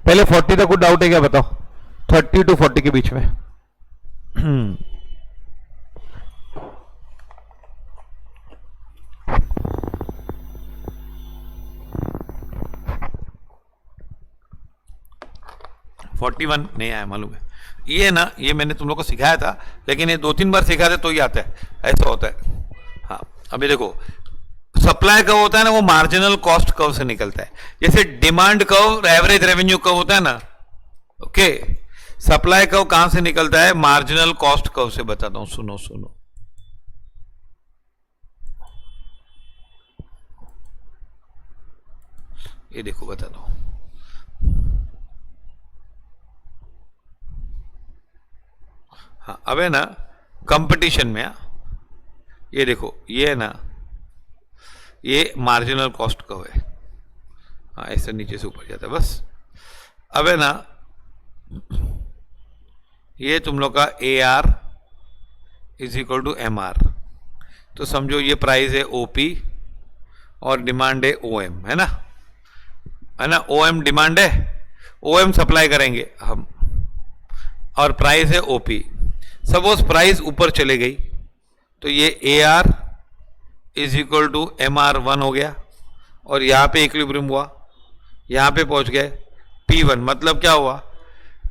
पहले 40 तक कुछ डाउट है क्या बताओ, 30 to 40 के बीच में 41 नहीं आया, मालूम है, ये ना, ये मैंने तुम लोग को सिखाया था, लेकिन ये 2-3 बार सिखा दे तो ही आता है, ऐसा होता है। हाँ अभी देखो, सप्लाई कर्व होता है ना, वो मार्जिनल कॉस्ट कर्व से निकलता है, जैसे demand curve average revenue curve होता है ना, ओके, सप्लाई कर्व कहां से निकलता है, मार्जिनल कॉस्ट कर्व से, बताता हूं, सुनो सुनो, ये देखो बताता हूं, हाँ अब है ना कंपटीशन में, ये देखो, ये है ना, ये मार्जिनल कॉस्ट कर्व है, हाँ ऐसे नीचे से ऊपर जाता है बस। अब है ना, ये तुम लोग का A R is equal to M R, तो समझो ये प्राइस है ओपी और डिमांड है ओ एम, है ना, है ना, ओ एम डिमांड है, ओ एम सप्लाई करेंगे हम, और प्राइस है ओपी। सपोज प्राइस ऊपर चले गई तो ये A R is equal to M R 1 हो गया, और यहाँ पे इक्विलिब्रियम हुआ, यहाँ पे पहुँच गए P1, मतलब क्या हुआ,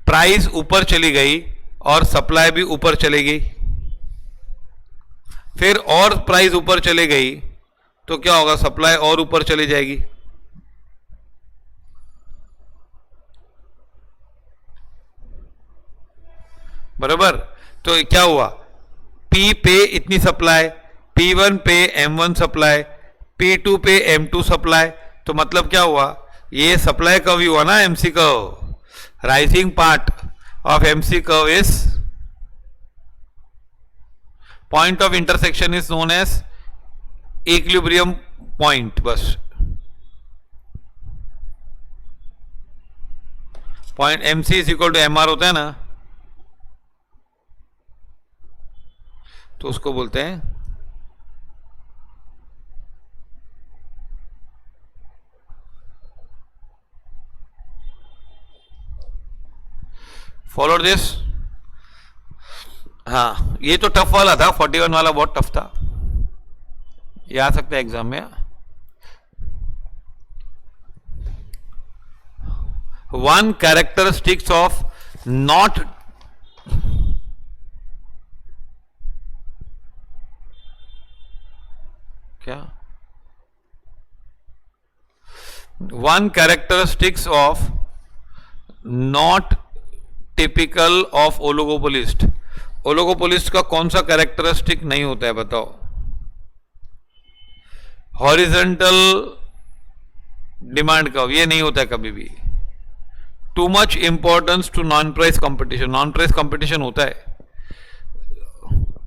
प्राइस ऊपर चली गई और सप्लाई भी ऊपर चली गई, फिर और प्राइस ऊपर चली गई तो क्या होगा, सप्लाई और ऊपर चली जाएगी, बराबर, तो क्या हुआ, P पे इतनी सप्लाई, P1 पे M1 सप्लाई, P2 पे M2 सप्लाई, तो मतलब क्या हुआ, ये सप्लाई कर्व ही हुआ ना, MC curve, rising part of MC curve is, point of intersection is known as equilibrium point, बस point MC is equal to MR होता है ना, तो उसको बोलते हैं फॉलो दिस। हाँ ये तो टफ वाला था, 41 वाला बहुत टफ था, ये आ सकता है एग्जाम में। वन कैरेक्टरिस्टिक्स ऑफ नॉट क्या, one characteristics of not typical of oligopolist, oligopolist का कौन सा कैरेक्टरिस्टिक नहीं होता है बताओ, हॉरिजॉन्टल डिमांड कर्व, ये नहीं होता है कभी भी, too much importance to non price competition, non price competition होता है,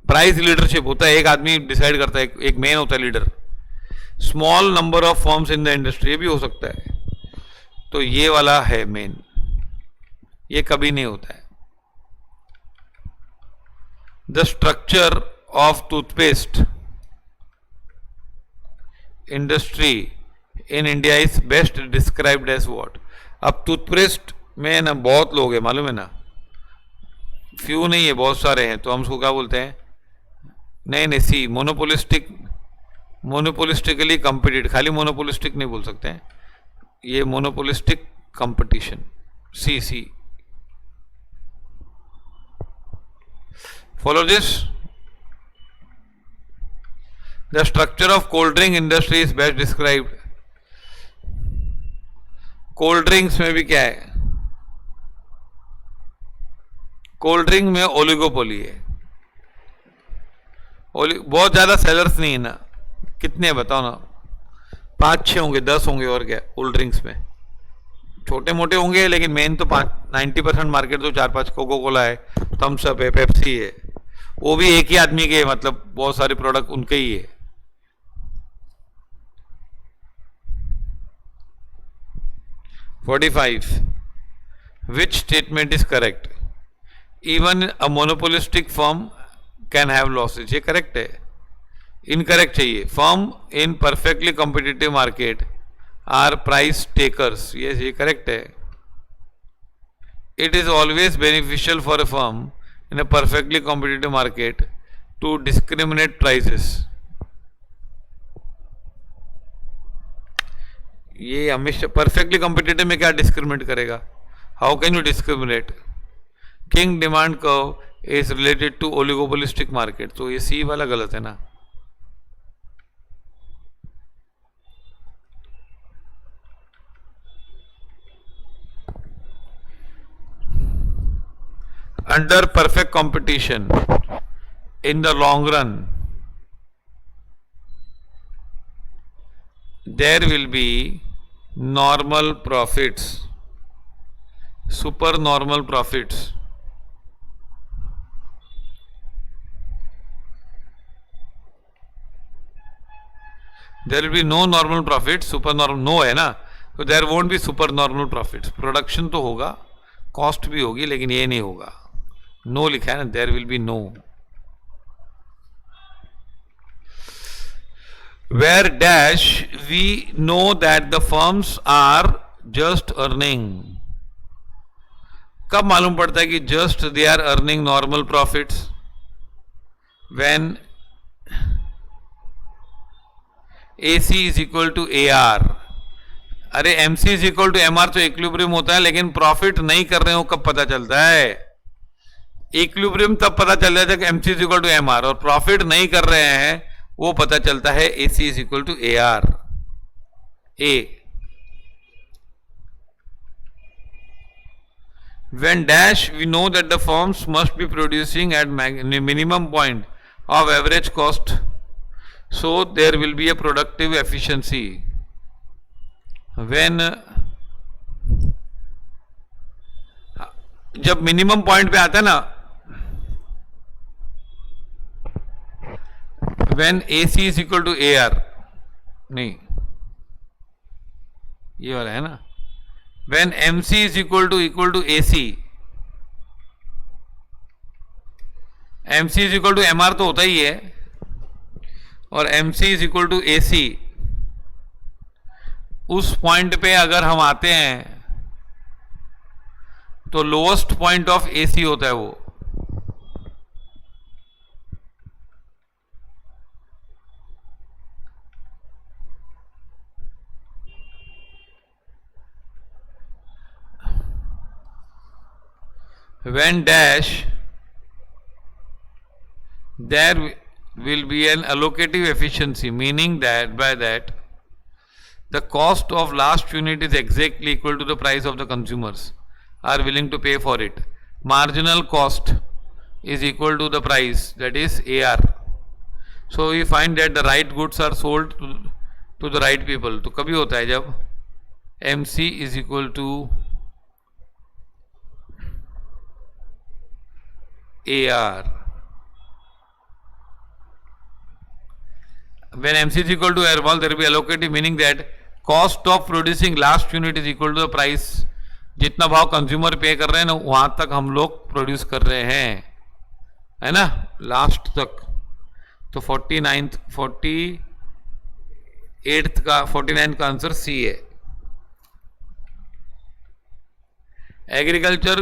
प्राइस लीडरशिप होता है, एक आदमी डिसाइड करता है, एक मेन होता है leader, small number of firms in the industry, ये भी हो सकता है। तो ये वाला है मेन, ये कभी नहीं होता है। The structure of toothpaste industry in India is best described as what. अब टूथपेस्ट में ना बहुत लोग हैं, मालूम है ना, फ्यू नहीं है, बहुत सारे हैं, तो हम उसको क्या बोलते हैं? नहीं नहीं, सी मोनोपोलिस्टिक, मोनोपोलिस्टिकली कम्पिटिट, खाली मोनोपोलिस्टिक नहीं बोल सकते हैं, ये monopolistic competition, see see. Follow this. The structure of cold drink industry is best described. Cold drinks में भी क्या है? कोल्ड ड्रिंक में ओलिगोपोली है, बहुत ज्यादा सेलर्स नहीं है ना, कितने बताओ ना, 5-6 होंगे, 10 होंगे, और क्या कोल्ड ड्रिंक्स में? छोटे मोटे होंगे, लेकिन मेन तो 90% मार्केट तो 4-5 कोको कोला है, थम्स अप है, पेप्सी है, वो भी एक ही आदमी के, मतलब बहुत सारे प्रोडक्ट उनके ही है। Which statement is correct? Even a monopolistic firm can have losses. ये करेक्ट है, इनकरेक्ट चाहिए। Firm in perfectly competitive market are price takers, ये करेक्ट है। It is always beneficial for a firm in a perfectly competitive market to discriminate prices. ये हमेशा perfectly competitive में क्या discriminate करेगा? How can you discriminate? Kinked demand curve is related to oligopolistic market, तो ये सी वाला गलत है ना। Under perfect competition, in the long run, there will be normal profits, supernormal profits. There will be no normal profits, supernormal no है ना, तो there won't be supernormal profits. Production तो होगा, कॉस्ट भी होगी, लेकिन ये नहीं होगा। नो लिखा है ना, there will be no. Where dash we know that the firms are just earning. कब मालूम पड़ता है कि just they are earning normal profits? When AC is equal to AR। अरे MC is equal to MR तो equilibrium होता है, लेकिन प्रॉफिट नहीं कर रहे हो कब पता चलता है? इक्विलिब्रियम तब पता चल जाता है कि MC is equal to MR, और प्रॉफिट नहीं कर रहे हैं वो पता चलता है AC is equal to AR A। When dash we know that the firms must be producing at minimum point of average cost, so there will be a productive efficiency. When जब मिनिमम पॉइंट पे आता है ना, when AC is equal to AR, नहीं ये वाला है ना, when MC is equal to AC, MC is equal to MR तो होता ही है, और MC is equal to AC, उस पॉइंट पे अगर हम आते हैं तो लोएस्ट पॉइंट ऑफ AC होता है वो। When dash there will be an allocative efficiency, meaning that by that the cost of last unit is exactly equal to the price of the consumers are willing to pay for it. Marginal cost is equal to the price, that is AR. So we find that the right goods are sold to the right people. तो कभी होता है जब MC is equal to AR। when MC is equal to air wall, there will be allocative, meaning that cost of producing last unit is equal to the price. जितना भाव consumer पे कर रहे हैं ना वहां तक हम लोग प्रोड्यूस कर रहे हैं, है ना, लास्ट तक. तो 49th 48th का 49 का आंसर सी है. Agriculture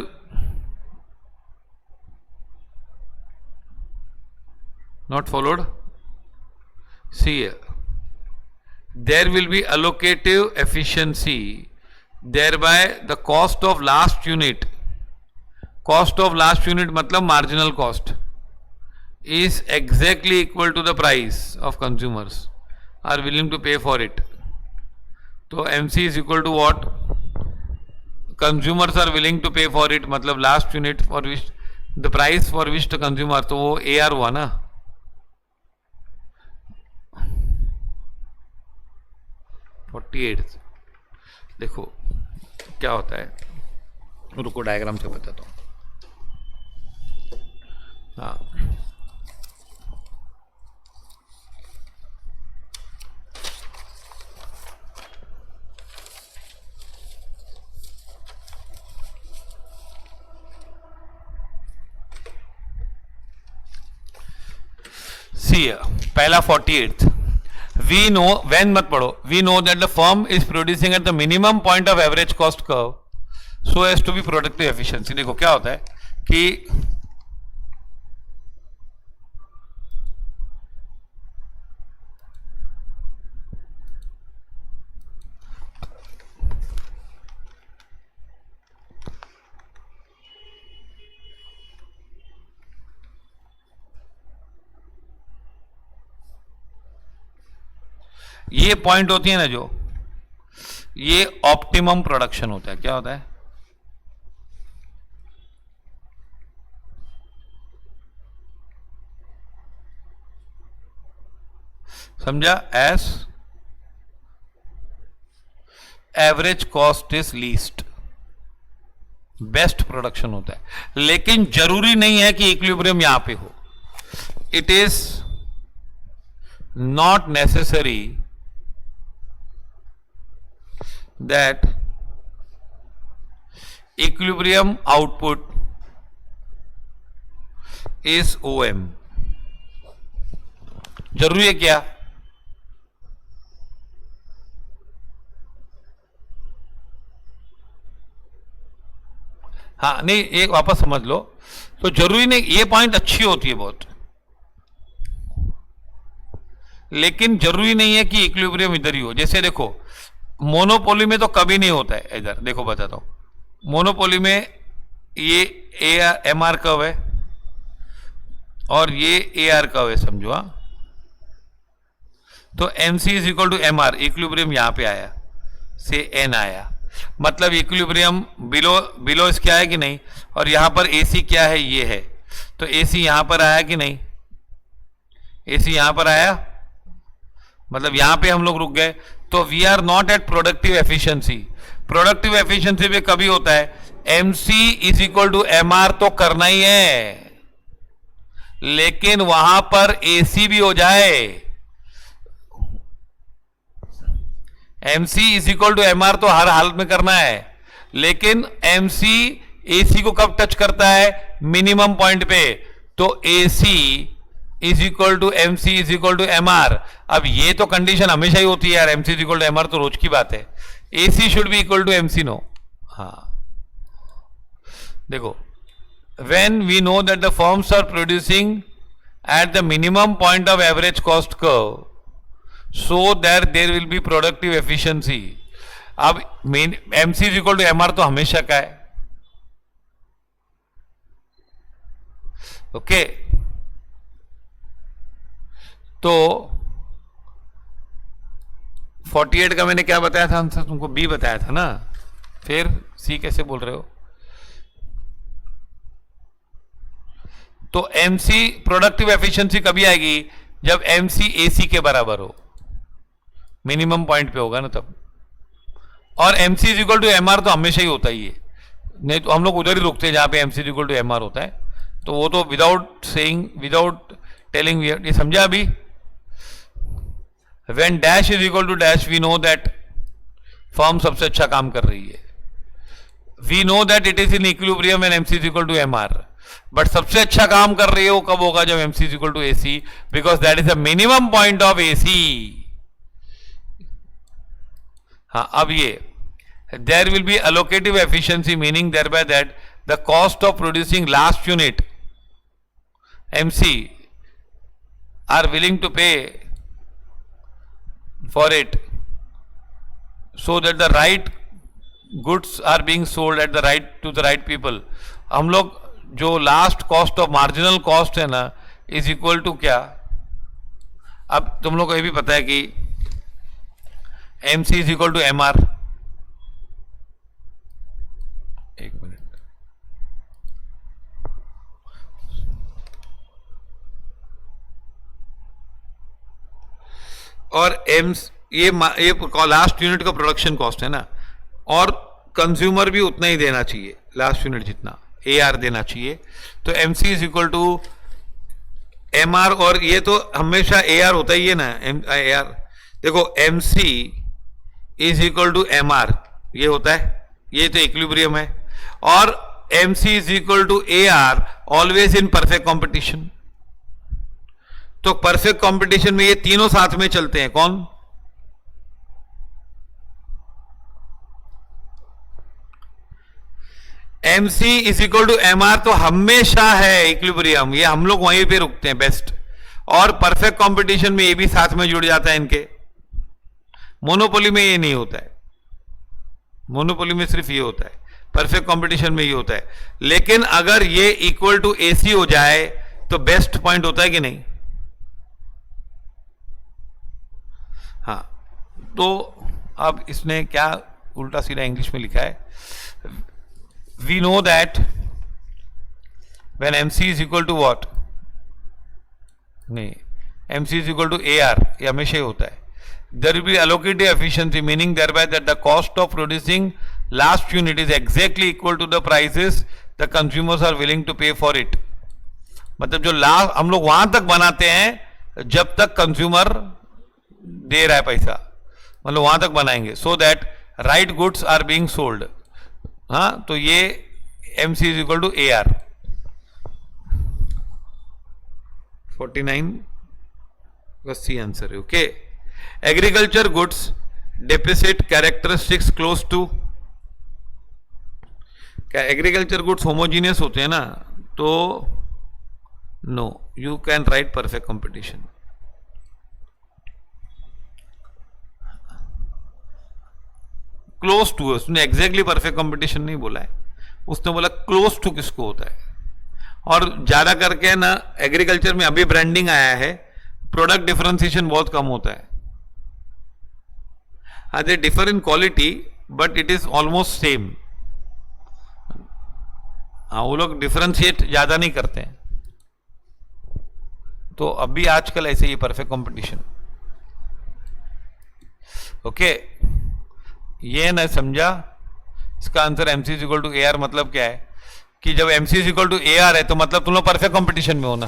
not followed. See here, there will be allocative efficiency, thereby the cost of last unit मतलब marginal cost is exactly equal to the price of consumers are willing to pay for it. तो MC is equal to what? Consumers are willing to pay for it मतलब last unit for which the price for which the consumer, तो वो AR हुआ ना. देखो क्या होता है, रुको डायग्राम से बताता हूँ. हाँ, सी पहला 48th. We know, when मत पढ़ो, we know that the firm is producing at the minimum point of average cost curve so as to be productive efficiency. देखो क्या होता है कि ये पॉइंट होती है ना, जो ये ऑप्टिमम प्रोडक्शन होता है. क्या होता है? समझा? S average cost is least, best production होता है. लेकिन जरूरी नहीं है कि इक्विलिब्रियम यहां पे हो. It is not necessary that equilibrium output is OM. जरूरी है क्या? हाँ नहीं, एक वापस समझ लो. तो जरूरी नहीं, ये पॉइंट अच्छी होती है बहुत, लेकिन जरूरी नहीं है कि इक्विलिब्रियम इधर ही हो. जैसे देखो मोनोपोली में तो कभी नहीं होता है. इधर देखो बताता हूं. मोनोपोली में ये MR कर्व है और ये AR कर्व है, समझो. हाँ, तो MC is equal to MR, equilibrium यहां पे आया से N आया, मतलब इक्विलिब्रियम बिलो इस क्या है कि नहीं. और यहां पर AC क्या है, ये है. तो AC यहां पर आया कि नहीं, AC यहां पर आया, मतलब यहां पे हम लोग रुक गए. तो we are not at productive efficiency. Productive efficiency पे कभी होता है MC is equal to MR तो करना ही है, लेकिन वहां पर AC भी हो जाए. MC is equal to MR तो हर हालत में करना है, लेकिन MC AC को कब टच करता है, मिनिमम पॉइंट पे. तो AC is equal to MC is equal to MR. अब ये तो कंडीशन हमेशा ही होती है यार, MC is equal to MR तो रोज की बात है. AC should be equal to MC, no. हाँ देखो, when we know that the firms are producing at the minimum point of average cost curve so that there will be productive efficiency. अब MC is equal to MR तो हमेशा का है. Okay, तो 48 का मैंने क्या बताया था आंसर, तुमको B बताया था ना, फिर C कैसे बोल रहे हो. तो MC प्रोडक्टिव एफिशिएंसी कभी आएगी, जब MC AC के बराबर हो, मिनिमम पॉइंट पे होगा ना तब. और MC is equal to MR तो हमेशा ही होता ही है, नहीं तो हम लोग उधर ही रुकते हैं जहां पे MC is equal to MR होता है. तो वो तो विदाउट सेइंग, विदाउट टेलिंग, ये समझा अभी. When dash is equal to dash we know that firm सबसे अच्छा काम कर रही है. We know that it is in equilibrium when MC is equal to MR. But सबसे अच्छा काम कर रही है वो कब होगा? जब MC is equal to AC, because that is the minimum point of AC. हाँ, अब ये there will be allocative efficiency, meaning thereby that the cost of producing last unit MC are willing to pay for it, so that the right goods are being sold at the right to the right people. हम लोग जो last cost of marginal cost है ना is equal to क्या? अब तुम लोग को ये भी पता है कि MC is equal to MR. एक मिनट. और ये लास्ट यूनिट का प्रोडक्शन कॉस्ट है ना, और कंज्यूमर भी उतना ही देना चाहिए, लास्ट यूनिट जितना AR देना चाहिए. तो MC is equal to MR, और ये तो हमेशा AR होता ही है ना. AR देखो, MC is equal to MR ये होता है, ये तो इक्विलिब्रियम है. और MC is equal to AR always in perfect competition. तो परफेक्ट कंपटीशन में ये तीनों साथ में चलते हैं. कौन? MC is equal to MR तो हमेशा है इक्विलिब्रियम, ये हम लोग वहीं पे रुकते हैं बेस्ट. और परफेक्ट कंपटीशन में ये भी साथ में जुड़ जाता है इनके. मोनोपोली में ये नहीं होता है. मोनोपोली में सिर्फ ये होता है, परफेक्ट कंपटीशन में ये होता है. लेकिन अगर ये इक्वल टू AC हो जाए तो बेस्ट पॉइंट होता है कि नहीं? हाँ, तो अब इसने क्या उल्टा सीधा इंग्लिश में लिखा है. We know that when MC is equal to what? नहीं, MC is equal to AR, ये हमेशा ही होता है. There will be allocative efficiency, meaning thereby that the cost of producing last unit is exactly equal to the prices the consumers are willing to pay for it. मतलब जो last हम लोग वहां तक बनाते हैं जब तक कंज्यूमर दे रहा है पैसा, मतलब वहां तक बनाएंगे, so that right goods are being sold. हाँ, तो ये MC is equal to AR. 49 का C आंसर है. Okay. Agriculture goods depreciate characteristics close to. क्या एग्रीकल्चर गुड्स होमोजीनियस होते हैं ना? तो no, you can write perfect competition. Close to, उसने एग्जैक्टली परफेक्ट कंपटीशन नहीं बोला है, उसने बोला क्लोज टू किसको होता है. और ज्यादा करके ना एग्रीकल्चर में अभी ब्रांडिंग आया है, प्रोडक्ट डिफरेंशिएशन बहुत कम होता है. They differ in quality, but it is almost same. हाँ, वो लोग डिफरेंशिएट ज्यादा नहीं करते हैं. तो अभी आजकल ऐसे ही परफेक्ट कंपटीशन. ओके, ये ना समझा. इसका answer MC is equal to AR मतलब क्या है कि जब MC is equal to AR है तो मतलब तुम लोग परफेक्ट कंपटीशन में हो ना.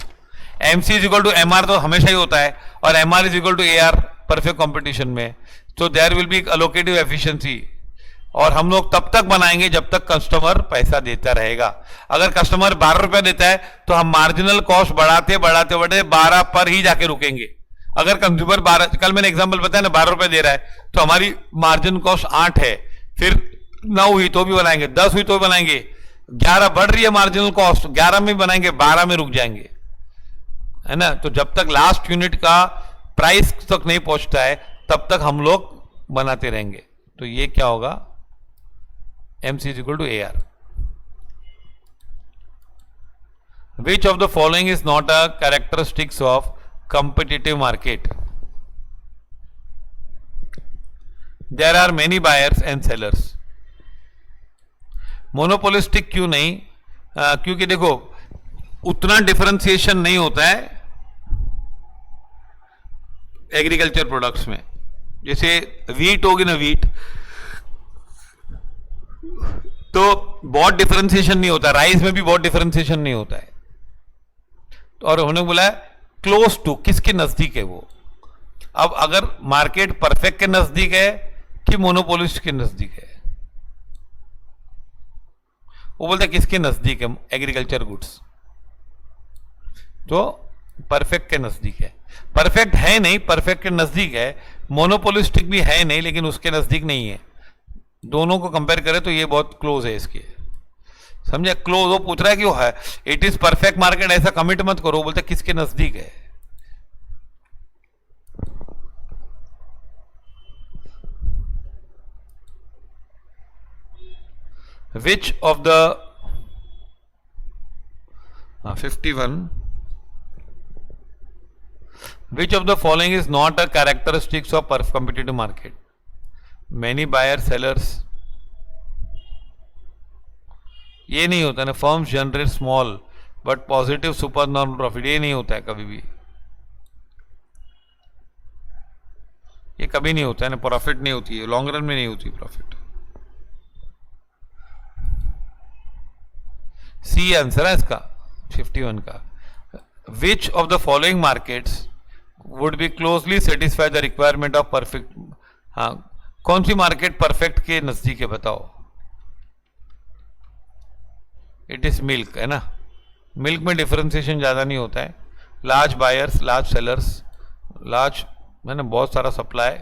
MC is equal to MR तो हमेशा ही होता है, और MR is equal to AR perfect competition में. तो there will be allocative efficiency. और हम लोग तब तक बनाएंगे जब तक कस्टमर पैसा देता रहेगा. अगर कस्टमर 12 रुपए देता है तो हम मार्जिनल कॉस्ट बढ़ाते बढ़ाते बढ़ाते 12 पर ही जाके रुकेंगे. अगर कंज्यूमर 12, कल मैंने एग्जांपल बताया ना, 12 रुपए दे रहा है तो हमारी मार्जिन कॉस्ट 8 है, फिर 9 हुई तो भी बनाएंगे, 10 हुई तो भी बनाएंगे, 11 बढ़ रही है मार्जिनल कॉस्ट, 11 में बनाएंगे, 12 में रुक जाएंगे, है ना. तो जब तक लास्ट यूनिट का प्राइस तक नहीं पहुंचता है तब तक हम लोग बनाते रहेंगे. तो ये क्या होगा? MC is equal to AR. Which of the following is not a characteristics of competitive market? There are many buyers and sellers. Monopolistic क्यों नहीं? क्योंकि देखो उतना डिफरेंशिएशन नहीं होता है एग्रीकल्चर प्रोडक्ट्स में. जैसे वीट होगी ना, वीट तो बहुत डिफरेंशिएशन नहीं होता, राइस में भी बहुत डिफरेंशिएशन नहीं होता है. और उन्होंने बोला क्लोज टू, किसके नजदीक है वो. अब अगर मार्केट परफेक्ट के नजदीक है कि मोनोपोलिस्ट के नजदीक है, वो बोलते हैं किसके नजदीक है, एग्रीकल्चर गुड्स, तो परफेक्ट के नजदीक है। परफेक्ट है नहीं, परफेक्ट के नजदीक है। मोनोपोलिस्टिक भी है नहीं लेकिन उसके नजदीक नहीं है। दोनों को कंपेयर करें तो ये बहुत क्लोज है इसके, समझे? क्लोज, वो पूछ रहा है कि वो है इट इज परफेक्ट मार्केट, ऐसा कमिट मत करो, बोलते किसके नजदीक है। Which of the 51 which of the following is not a characteristics of competitive market? Many buyers, sellers, ये नहीं होता ना। Firms generate small but positive super normal profit, ये नहीं होता है कभी भी, ये कभी नहीं होता है ना। प्रॉफिट नहीं होती है, लॉन्ग रन में नहीं होती प्रॉफिट। सी आंसर है इसका 51 का। विच of the following markets would be closely satisfy the requirement of perfect, हाँ कौन सी मार्केट परफेक्ट के नजदीक है बताओ? इट इज मिल्क, है ना। मिल्क में डिफरेंशिएशन ज्यादा नहीं होता है। Large buyers, large sellers, large है ना, बहुत सारा supply.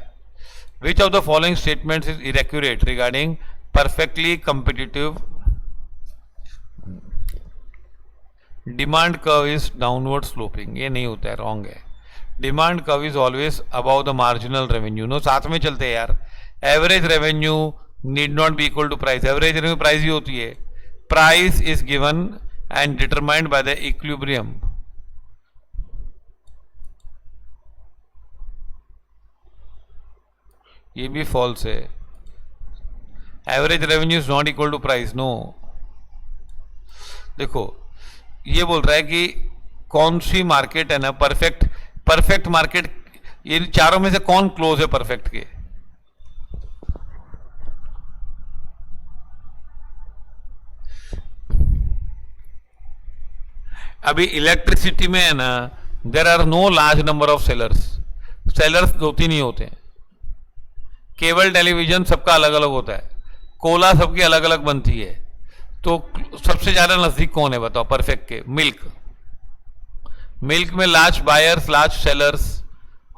Which of the following statements is inaccurate regarding perfectly competitive? Demand curve is downward sloping, ये नहीं होता है, रॉन्ग है। Demand curve is always above the marginal revenue, no, साथ में चलते हैं यार। Average revenue need not be equal to price, average revenue price ही होती है। Price is given and determined by the equilibrium. ये भी फॉल्स है। Average revenue is not equal to price, no. देखो ये बोल रहा है कि कौन सी मार्केट है ना परफेक्ट, परफेक्ट मार्केट, ये चारों में से कौन क्लोज है परफेक्ट के? अभी इलेक्ट्रिसिटी में है ना, there are no large number of sellers, sellers 2-3 ही होते हैं। केबल टेलीविजन सबका अलग अलग होता है, कोला सबकी अलग अलग बनती है, तो सबसे ज्यादा नजदीक कौन है बताओ परफेक्ट के? मिल्क। मिल्क में large buyers, large sellers,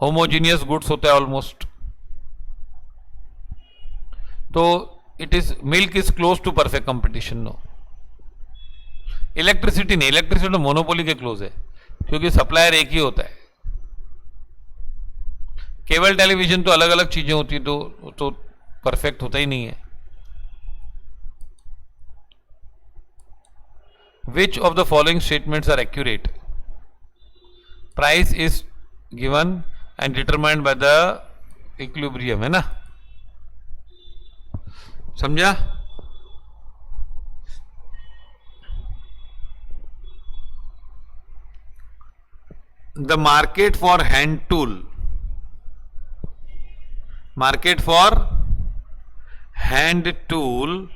homogeneous goods होता है ऑलमोस्ट, तो it is milk is close to perfect competition, no. Electricity नहीं, इलेक्ट्रिसिटी तो मोनोपोली के क्लोज है क्योंकि सप्लायर एक ही होता है। केबल टेलीविजन तो अलग अलग चीजें होती, तो परफेक्ट होता ही नहीं है। Which of the following statements are accurate? Price is given and determined by the equilibrium, है ना, समझा? The market for hand tool, market for hand tool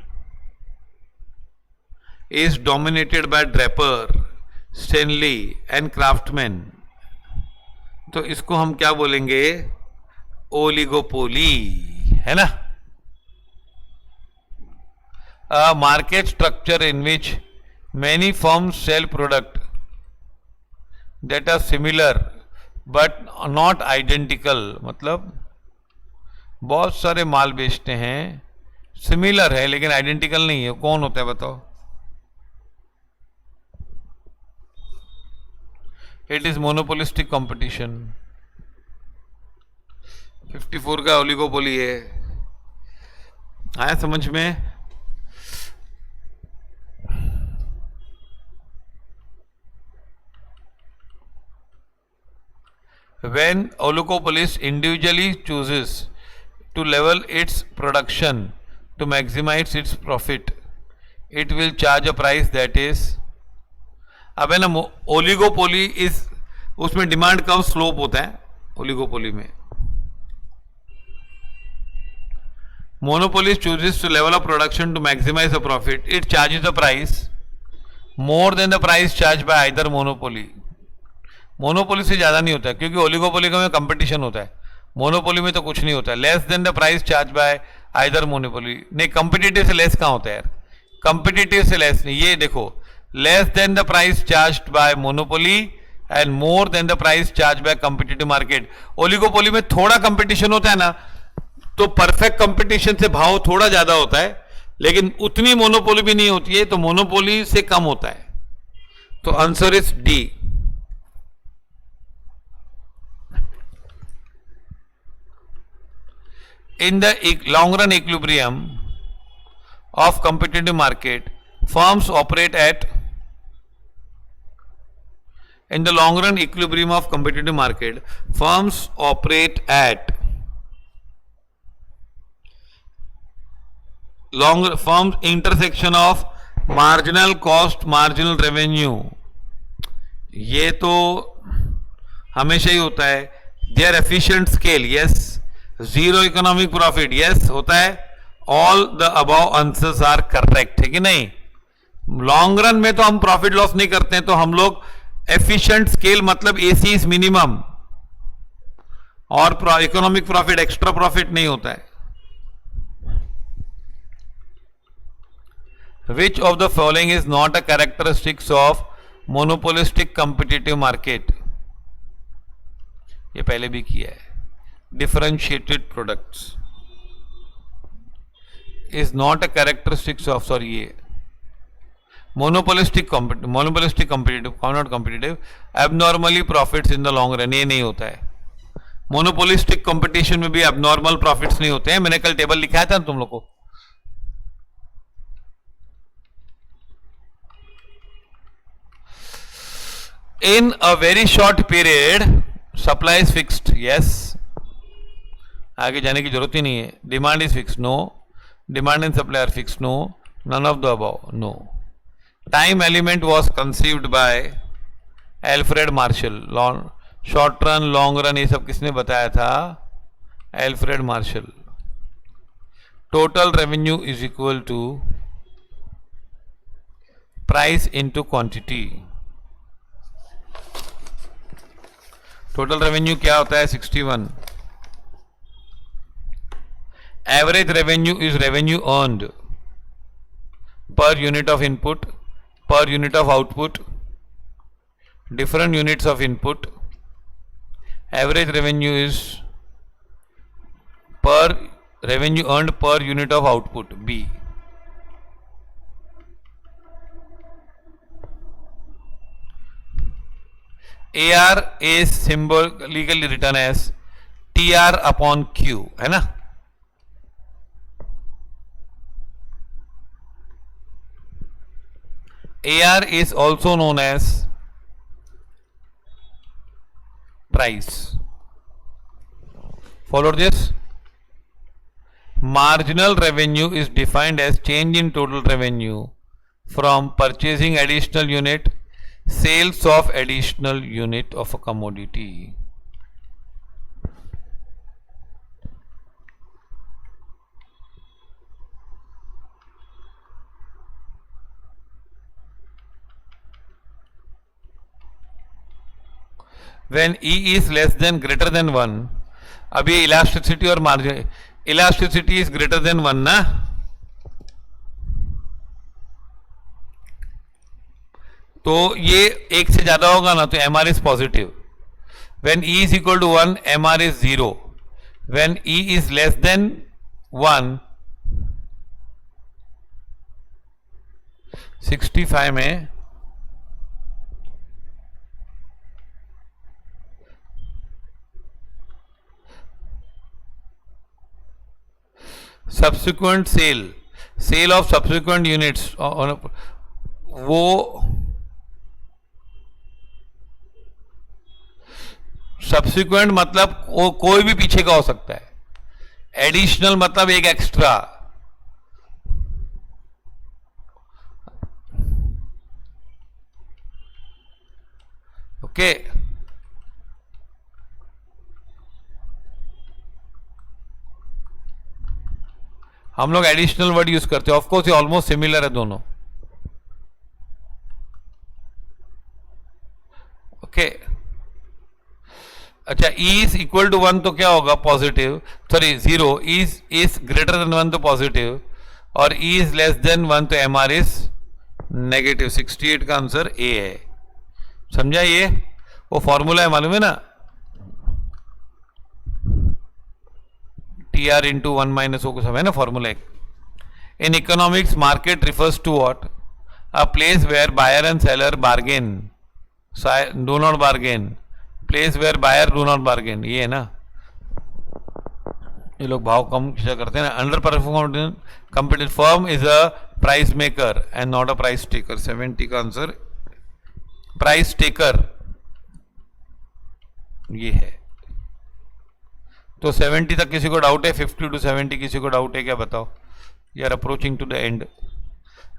is dominated by draper, Stanley and craftsmen, तो इसको हम क्या बोलेंगे? Oligopoly, है ना। A market structure in which many firms sell product that are similar but not identical, मतलब बहुत सारे माल बेचते हैं, सिमिलर है लेकिन आइडेंटिकल नहीं है, कौन होता है बताओ? It is monopolistic competition. 54 का ओलिगोपोली है, आया समझ में? When oligopolist individually chooses to level its production to maximize its profit, it will charge a price that is, अब है ना ओलिगोपोली इज, उसमें डिमांड कर्व स्लोप होता है ओलिगोपोली में। Monopolist chooses to level up production to maximize the profit, it charges the price more than the price charge by either monopoly. Monopoly से ज्यादा नहीं होता है क्योंकि ओलिगोपोली में कंपटीशन होता है, मोनोपोली में तो कुछ नहीं होता है, less than the price charge by either monopoly. नहीं, कंपिटिटिव से लेस कहाँ होता है यार, कंपिटिटिव से लेस नहीं, ये देखो, less than the price charge bye monopoly and more than the price charge bye competitive market. Oligopoly में थोड़ा कंपटीशन होता है ना, तो परफेक्ट कंपटीशन से भाव थोड़ा ज्यादा होता है, लेकिन उतनी मोनोपोली भी नहीं होती है, तो मोनोपोली से कम होता है। तो answer is D. In the long run equilibrium of competitive market, firms operate at, in the long run equilibrium of competitive market, firms operate at firms intersection of marginal cost, marginal revenue। ये तो हमेशा ही होता है। their efficient scale, yes। Zero economic profit, yes होता है। All the above answers are correct, है कि नहीं। लॉन्ग रन में तो हम प्रॉफिट लॉस नहीं करते हैं, तो हम लोग एफिशिएंट स्केल मतलब एसी इज मिनिमम, और इकोनॉमिक प्रॉफिट एक्स्ट्रा प्रॉफिट नहीं होता है। Which of the following is not a characteristics of monopolistic competitive market. ये पहले भी किया है। differentiated products is not a characteristics of, sorry, ये monopolistic competitive, not competitive, abnormally profits in the long run, ये नहीं होता है। monopolistic competition में भी abnormal profits नहीं होते हैं। मैंने कल टेबल लिखाया था तुम लोग को। in a very short period supply is fixed, yes। आगे जाने की जरूरत ही नहीं है। Demand is fix, no. Demand and supply are fix, no. None of the above, no. Time element was conceived by Alfred Marshall. Short run, long run, ये सब किसने बताया था? Alfred Marshall. Total revenue is equal to price into quantity. Total revenue क्या होता है? 61। Average revenue is revenue earned per unit of input, per unit of output, different units of input. Average revenue is per revenue earned per unit of output, B. AR is symbolically written as TR upon Q, है ना। AR is also known as price. Follow this. Marginal revenue is defined as change in total revenue from purchasing additional unit, sales of additional unit of a commodity. When E is less than greater than 1, अब ये elasticity और margin, elasticity is greater than 1 ना, तो ये एक से ज्यादा होगा ना, तो MR is positive. When E is equal to 1, MR is 0. When E is less than 1, 65 में subsequent sale of subsequent units, वो सब्सिक्वेंट मतलब कोई भी पीछे का हो सकता है। एडिशनल मतलब एक एक्स्ट्रा। ओके, हम लोग एडिशनल वर्ड यूज करते हैं। ऑफ कोर्स ये ऑलमोस्ट सिमिलर है दोनों। ओके, अच्छा, इज इक्वल टू 1 तो क्या होगा positive, sorry 0, is greater than 1 तो पॉजिटिव, और ई इज लेस देन 1 तो एम आर इज नेगेटिव। 68 का आंसर ए है। समझा? ये वो फॉर्मूला है, मालूम है ना, T R into 1 minus O को सब है ना फॉर्मूला एक। In economics market refers to what? A place where buyer and seller bargain, do not bargain, place where buyer do not bargain, ये है ना। ये लोग भाव कम खींचा करते हैं ना। Under performing competitive firm is a price maker and not a price taker. 70 का आंसर प्राइस टेकर ये है। तो 70 तक किसी को डाउट है? 50 to 70 किसी को डाउट है क्या? बताओ। We are approaching to the end.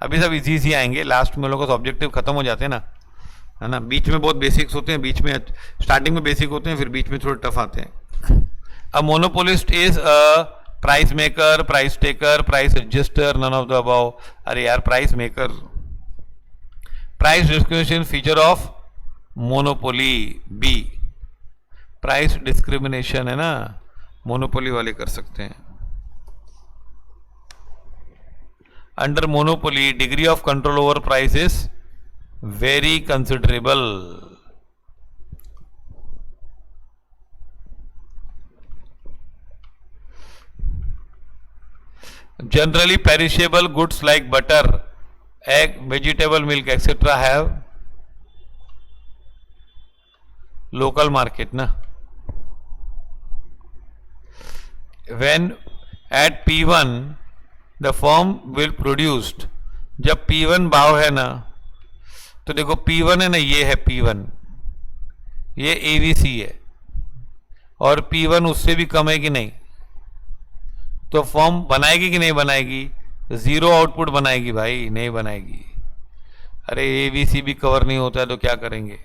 अभी सब इजी इजी आएंगे, लास्ट में लोगों का ऑब्जेक्टिव खत्म हो जाते हैं ना, है ना। बीच में बहुत बेसिक्स होते हैं, बीच में स्टार्टिंग में बेसिक होते हैं, फिर बीच में थोड़े टफ आते हैं। अ monopolist is a price maker, price taker, price adjuster, none of the above. अरे यार, price maker. Price discrimination feature of monopoly, B. Price discrimination है ना, मोनोपोली वाले कर सकते हैं। Under monopoly degree of control over price is very considerable. Generally perishable goods like butter, egg, vegetable milk etc. have local market ना। When at P1 the firm will produced, जब P1 भाव है ना, तो देखो P1 है ना, ये है P1, ये AVC है, और P1 उससे भी कम है कि नहीं, तो फर्म बनाएगी कि नहीं बनाएगी? जीरो आउटपुट बनाएगी भाई, नहीं बनाएगी। अरे एबीसी भी कवर नहीं होता है तो क्या करेंगे?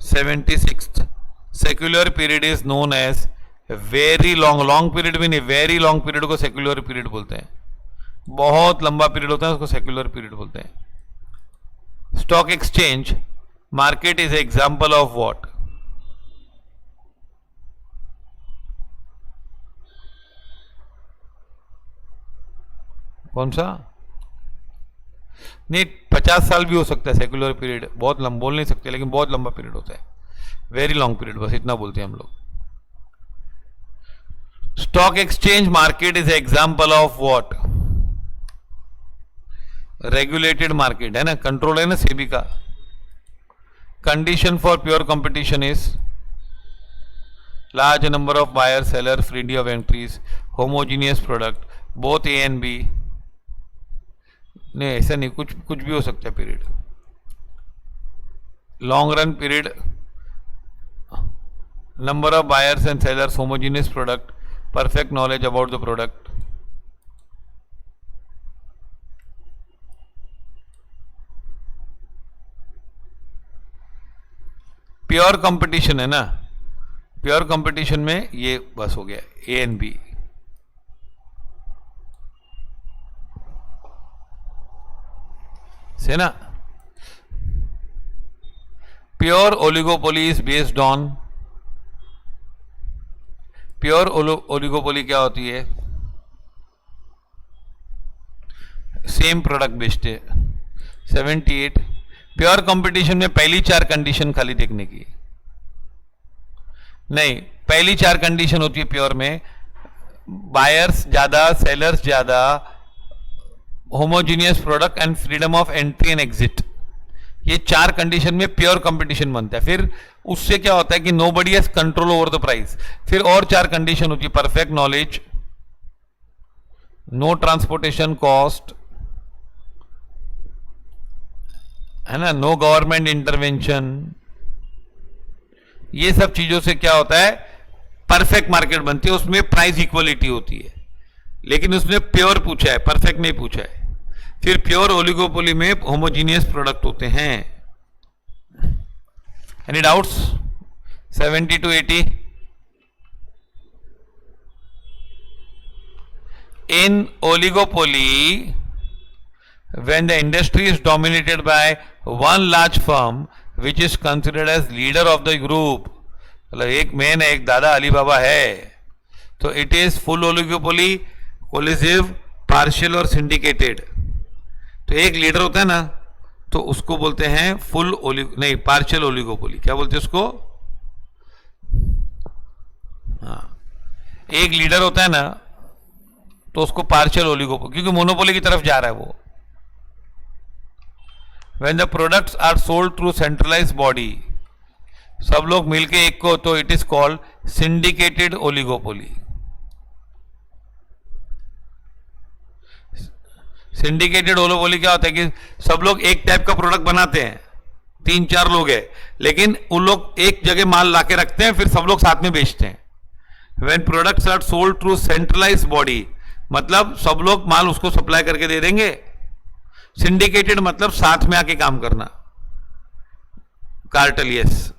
76th secular period is known as very long. Long period भी नहीं, वेरी लॉन्ग पीरियड को सेक्युलर पीरियड बोलते हैं। बहुत लंबा पीरियड होता है उसको सेक्युलर पीरियड बोलते हैं। Stock exchange market is example of what? कौन सा? नहीं, 50 साल भी हो सकता है सेक्युलर पीरियड, बहुत लंबा बोल नहीं सकते, लेकिन बहुत लंबा पीरियड होता है, वेरी लॉन्ग पीरियड, बस इतना बोलते हैं हम लोग। Stock exchange market is example of what? Regulated market है ना, कंट्रोल है ना सेबी का। Condition for pure competition is large number of buyer seller, freedom of entries, homogeneous product, both A and B. नहीं, ऐसा नहीं, कुछ भी हो सकता है period. Long run period, number of buyers and sellers, homogeneous product, perfect knowledge about the product. Pure competition है ना, प्योर कंपटीशन में ये बस हो गया ए एंड बी। से ना। Pure oligopoly is based on, pure oligopoly क्या होती है? सेम प्रोडक्ट बेस्ड है। 78 प्योर कंपटीशन में पहली 4 कंडीशन खाली देखने की नहीं, पहली 4 कंडीशन होती है प्योर में, बायर्स ज्यादा, सेलर्स ज्यादा, homogeneous product and freedom of entry and exit. ये 4 कंडीशन में प्योर कंपटीशन बनता है। फिर उससे क्या होता है कि nobody has control over the price. फिर और 4 कंडीशन होती है, perfect knowledge, no transportation cost, है ना, नो गवर्नमेंट इंटरवेंशन। ये सब चीजों से क्या होता है? परफेक्ट मार्केट बनती है, उसमें प्राइस इक्वलिटी होती है। लेकिन उसने प्योर पूछा है, परफेक्ट नहीं पूछा है। फिर प्योर ओलिगोपोली में होमोजीनियस प्रोडक्ट होते हैं। Any doubts? 70 to 80 in oligopoly, when the industry is dominated by one large firm which is considered as leader of the group, मतलब एक मैन है, एक दादा अली बाबा है, तो it is full oligopoly, collusive, partial और सिंडिकेटेड। तो एक लीडर होता है ना, तो उसको बोलते हैं फुल नहीं, पार्शियल ओलिगोपोली। क्या बोलते हैं उसको? हाँ, एक लीडर होता है ना, तो उसको पार्शियल ओलिगोपोली, क्योंकि मोनोपोली की तरफ जा रहा है वो। When the products are sold through centralized body, सब लोग मिलके एक को, तो it is called syndicated oligopoly. Syndicated oligopoly क्या होता है कि सब लोग एक टाइप का प्रोडक्ट बनाते हैं, 3-4 लोग हैं, लेकिन उन लोग एक जगह माल लाके रखते हैं, फिर सब लोग साथ में बेचते हैं। When products are sold through centralized body, मतलब सब लोग माल उसको सप्लाई करके दे देंगे। सिंडिकेटेड मतलब साथ में आके काम करना, cartel. Yes.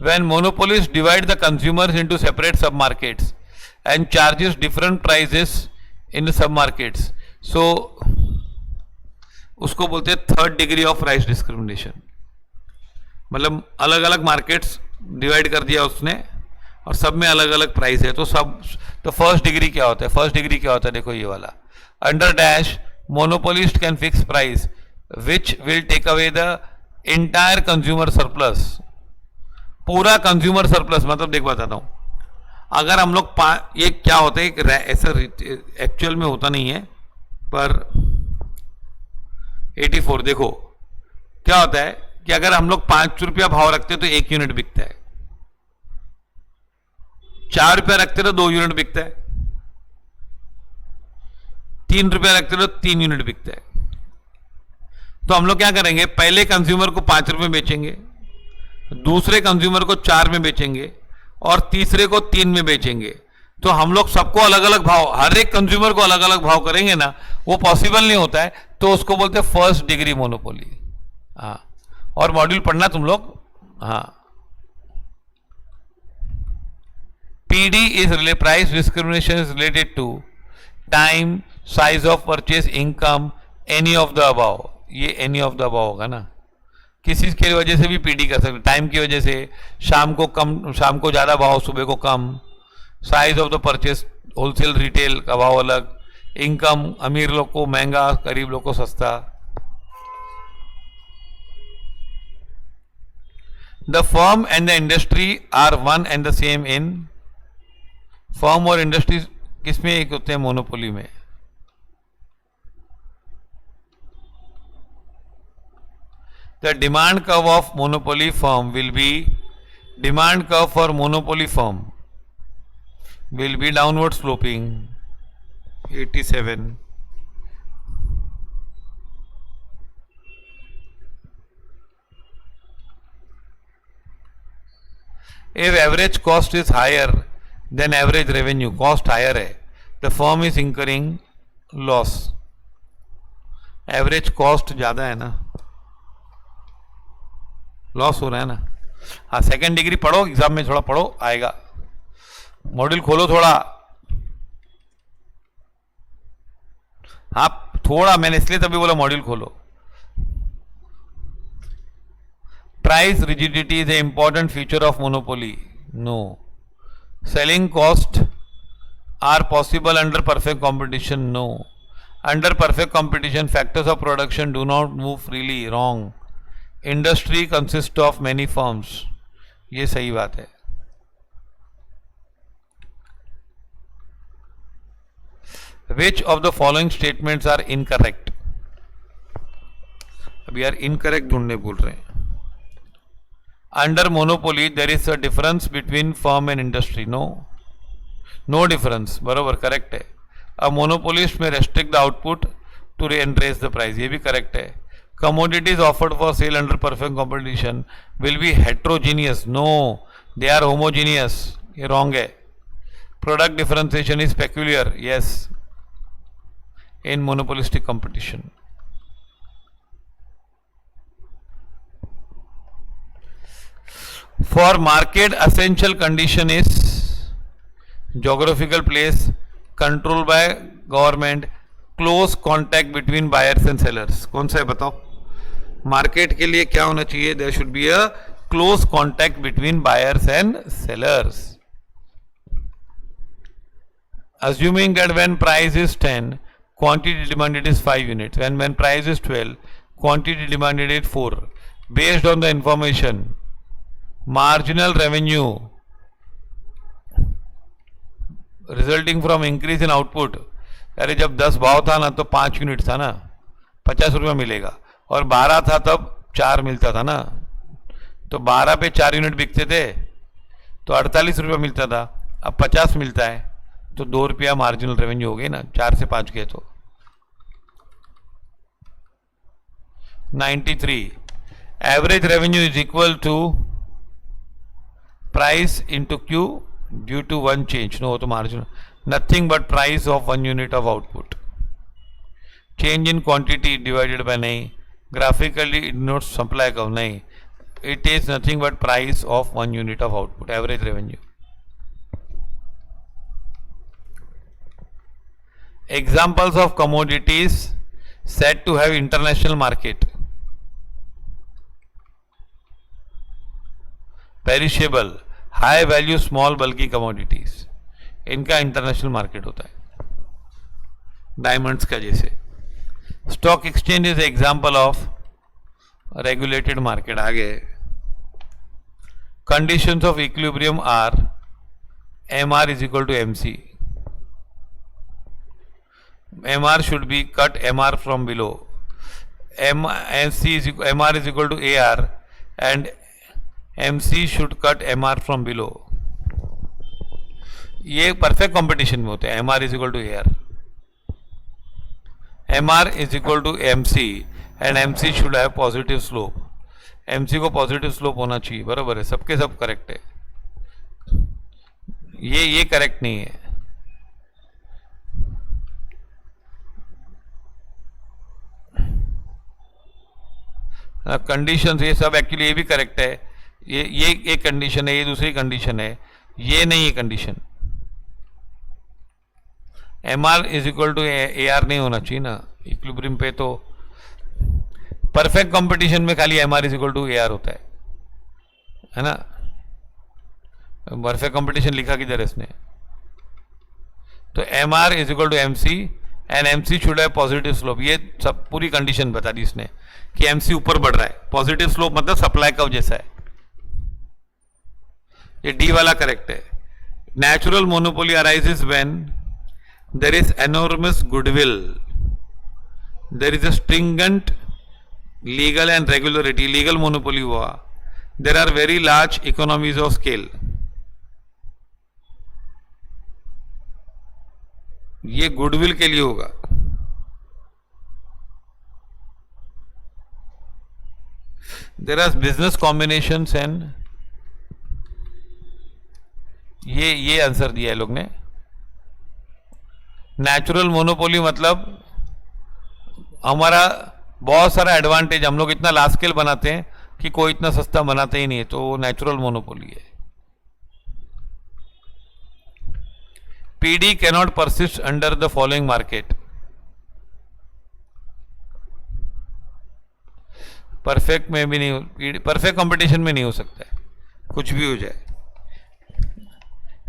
When monopolies divide the consumers into separate submarkets and charges different prices in the submarkets, so उसको बोलते हैं third degree of price discrimination. मतलब अलग अलग मार्केट्स डिवाइड कर दिया उसने और सब में अलग अलग प्राइस है, तो सब, तो फर्स्ट डिग्री क्या होता है? फर्स्ट डिग्री क्या होता है? देखो ये वाला, under dash monopolist can fix price which will take away the entire consumer surplus. पूरा कंज्यूमर सरप्लस मतलब देख बताता हूं, अगर हम लोग ये क्या होता है, ऐसा एक्चुअल में होता नहीं है, पर 84 देखो क्या होता है कि अगर हम लोग 5 रुपया भाव रखते तो 1 यूनिट बिकता है, 4 रुपया रखते तो 2 यूनिट बिकता है, 3 रुपया रखते तो 3 यूनिट बिकता है। तो हम लोग क्या करेंगे, पहले कंज्यूमर को 5 रुपए बेचेंगे, दूसरे कंज्यूमर को 4 में बेचेंगे और तीसरे को 3 में बेचेंगे। तो हम लोग सबको अलग अलग भाव, हर एक कंज्यूमर को अलग अलग भाव करेंगे ना, वो पॉसिबल नहीं होता है, तो उसको बोलते हैं फर्स्ट डिग्री मोनोपोली। हाँ, और मॉड्यूल पढ़ना तुम लोग। हाँ, PD is price discrimination is related to time, size of purchase, income, any of the above. ये एनी ऑफ द अबाव होगा ना, किसी की वजह से भी पीडी कर सकते, टाइम की वजह से, शाम को कम, शाम को ज्यादा भाव, सुबह को कम, size of the purchase, wholesale retail का भाव अलग, इनकम, अमीर लोग को महंगा, गरीब लोग को सस्ता। The firm and the industry are one and the same in, firm और इंडस्ट्री किसमें एक होते हैं? मोनोपोली में। The demand curve of monopoly firm will be, demand curve for monopoly firm will be downward sloping, 87. If average cost is higher than average revenue, cost higher है, the firm is incurring loss. Average cost ज़्यादा है ना, loss हो रहा है ना। हाँ, second degree पढ़ो, एग्जाम में थोड़ा पढ़ो, आएगा। मॉड्यूल खोलो थोड़ा, हाँ थोड़ा, मैंने इसलिए तभी बोला मॉड्यूल खोलो। Price rigidity is a important feature of monopoly. No, selling cost are possible under perfect competition. No, under perfect competition factors of production do not move freely. Wrong, industry consist of many firms. ये सही बात है। Which of the following statements are incorrect? अब यार incorrect ढूंढने बोल रहे हैं। Under monopoly there is a difference between firm and industry. No, no difference, बरोबर, करेक्ट है। A monopolist may restrict the output to raise the price, ये भी करेक्ट है। Commodities offered for sale under perfect competition will be heterogeneous. No, they are homogeneous. ये wrong है। Product differentiation is peculiar. Yes, in monopolistic competition. For market, essential condition is geographical place, control by government, close contact between buyers and sellers? कौन सा है बताओ? Market के लिए क्या होना चाहिए? There should be a close contact between buyers and sellers. Assuming that when price is 10, quantity demanded is 5 units, and when price is 12, quantity demanded is 4. Based on the information, marginal revenue resulting from increase in output. अरे जब 10 भाव था ना तो 5 unit था ना, 50 रुपया मिलेगा, और 12 था तब 4 मिलता था ना, तो 12 पे 4 यूनिट बिकते थे तो 48 रुपया मिलता था, अब 50 मिलता है तो 2 रुपया मार्जिनल रेवेन्यू हो गई ना, 4 से 5 गए तो 93. Average revenue is equal to price into Q due to one change. No, तो marginal nothing but price of 1 unit of output. Change in quantity divided by नहीं, ग्राफिकली नोट सप्लाई कर्व नहीं, it is nothing but price of 1 unit of output, average revenue. Examples of commodities said to have international market. Perishable, high value small bulky commodities, इनका international market होता है, diamonds का जैसे. Stock exchange is example of regulated market. आगे conditions of equilibrium are MR is equal to MC. MR should be cut MR from below. MR is equal to AR and MC should cut MR from below. ये perfect competition में होते हैं. MR is equal to AR, MR is equal to MC and MC should have positive slope. MC को positive slope होना चाहिए. बराबर है, सबके सब करेक्ट है. ये करेक्ट नहीं है. कंडीशंस ये सब एक्चुअली ये भी करेक्ट है. ये एक कंडीशन है, ये दूसरी कंडीशन है, ये नहीं है condition. MR is equal to AR नहीं होना चाहिए ना इक्विलिब्रियम पे. तो परफेक्ट कंपटीशन में खाली MR is equal to AR होता है ना. परफेक्ट कंपटीशन लिखा किधर है इसने? तो MR is equal to MC and MC should have positive slope. ये सब पूरी कंडीशन बता दी इसने कि MC ऊपर बढ़ रहा है. पॉजिटिव स्लोप मतलब सप्लाई कर्व जैसा है. ये D वाला करेक्ट है. Natural monopoly arises when there is enormous goodwill, there is a stringent legal and regularity. Legal monopoly हुआ. There are very large economies of scale. ये गुडविल के लिए होगा. There are business combinations and ये answer दिया है लोग ने. नेचुरल मोनोपोली मतलब हमारा बहुत सारा एडवांटेज, हम लोग इतना लार्ज स्केल बनाते हैं कि कोई इतना सस्ता बनाते ही नहीं है, तो वो नेचुरल मोनोपोली है. PD cannot persist under the following market. Perfect में भी नहीं, परफेक्ट कंपटीशन में नहीं हो सकता है, कुछ भी हो जाए.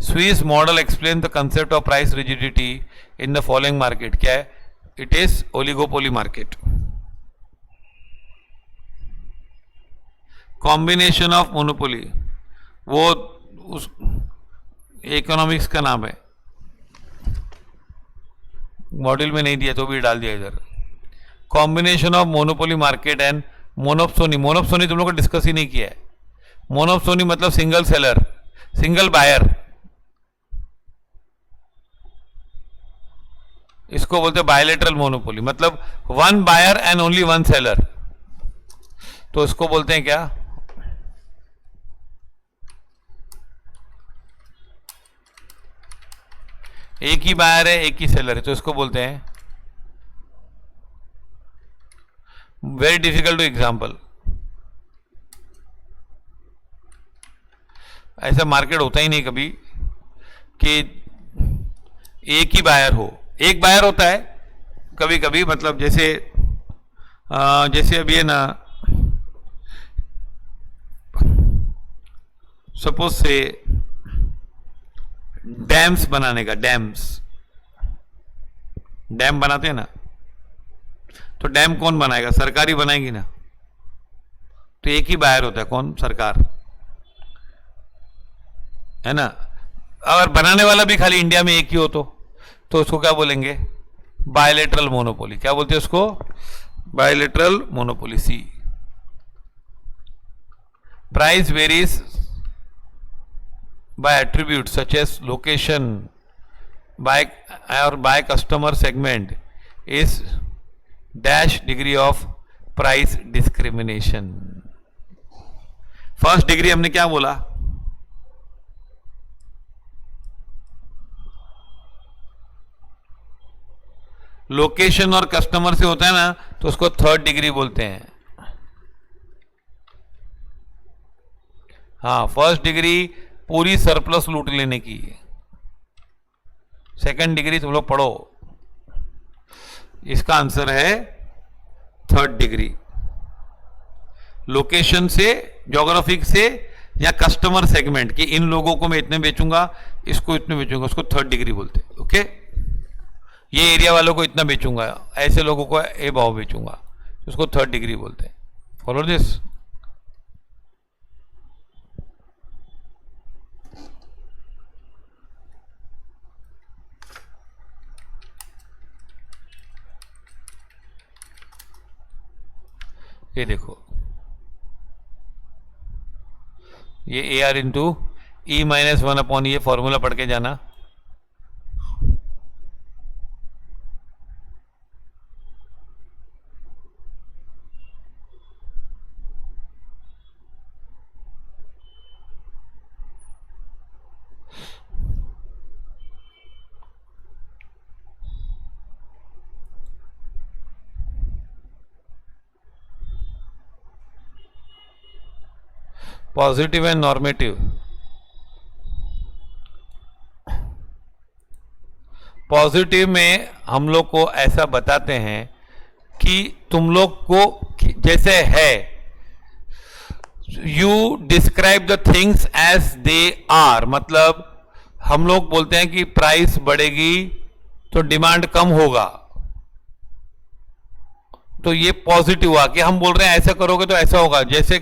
Swiss model explain the concept of price rigidity in the following market. क्या है? It is oligopoly market. Combination of monopoly वो उस इकोनॉमिक्स का नाम है. मॉड्यूल में नहीं दिया तो भी डाल दिया इधर. Combination of monopoly market and monopsony. Monopsony तुम लोग को डिस्कस ही नहीं किया है. मोनोप्सोनी मतलब सिंगल सेलर, सिंगल बायर, इसको बोलते हैं बायलेटरल मोनोपोली. मतलब one buyer and only one seller, तो इसको बोलते हैं क्या? एक ही बायर है, एक ही सेलर है, तो इसको बोलते हैं. Very difficult to example. ऐसा मार्केट होता ही नहीं कभी कि एक ही बायर हो. एक बायर होता है कभी कभी मतलब जैसे जैसे अभी है ना, सपोज से डैम्स बनाने का, डैम बनाते हैं ना, तो डैम कौन बनाएगा? सरकारी बनाएगी ना। तो एक ही बायर होता है, कौन? सरकार, है ना। अगर बनाने वाला भी खाली इंडिया में एक ही हो तो उसको क्या बोलेंगे? Bilateral monopoly. क्या बोलते हैं उसको? Bilateral monopoly. C, price varies by attributes such as location by customer segment is dash degree of price discrimination. First degree हमने क्या बोला? लोकेशन और कस्टमर से होता है ना, तो उसको थर्ड डिग्री बोलते हैं। हाँ, फर्स्ट डिग्री पूरी सरप्लस लूट लेने की। सेकंड डिग्री तुम लोग पढ़ो, इसका आंसर है थर्ड डिग्री। लोकेशन से, ज्योग्राफिक से, या कस्टमर सेगमेंट कि इन लोगों को मैं इतने बेचूंगा, इसको इतने बेचूंगा, उसको थर्ड डिग्री बोलते हैं। ओके, ये एरिया वालों को इतना बेचूंगा, ऐसे लोगों को ए भाव बेचूंगा, उसको थर्ड डिग्री बोलते हैं। Follow this. ये देखो, ये A are into E minus one upon, ये फॉर्मूला पढ़ के जाना। Positive and normative. पॉजिटिव में हम लोग को ऐसा बताते हैं कि तुम लोग को जैसे है, you describe the things as they are. मतलब हम लोग बोलते हैं कि प्राइस बढ़ेगी तो डिमांड कम होगा, तो ये पॉजिटिव हुआ कि हम बोल रहे हैं ऐसा करोगे तो ऐसा होगा। जैसे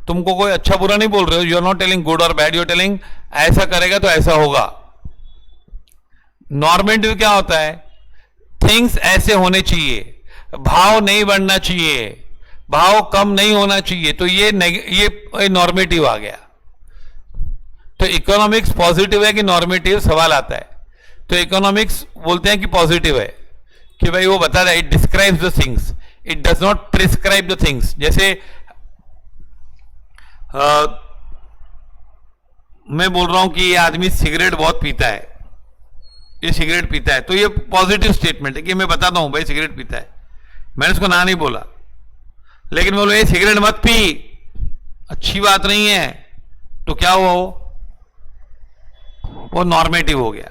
तुमको कोई अच्छा बुरा नहीं बोल रहे हो, you are not telling good और बैड, यू आर टेलिंग ऐसा करेगा तो ऐसा होगा। नॉर्मेटिव क्या होता है? थिंग्स ऐसे होने चाहिए, भाव नहीं बढ़ना चाहिए, भाव कम नहीं होना चाहिए, तो ये नॉर्मेटिव आ गया। तो इकोनॉमिक्स पॉजिटिव है कि नॉर्मेटिव, सवाल आता है। तो इकोनॉमिक्स बोलते हैं कि पॉजिटिव है, कि भाई वो बता रहा है it describes the things, it does not prescribe the things. जैसे मैं बोल रहा हूं कि ये आदमी सिगरेट बहुत पीता है, ये सिगरेट पीता है, तो ये पॉजिटिव स्टेटमेंट है कि मैं बताता हूं भाई सिगरेट पीता है, मैंने उसको ना नहीं बोला। लेकिन बोलो ये सिगरेट मत पी, अच्छी बात नहीं है, तो क्या हुआ? वो नॉर्मेटिव हो गया।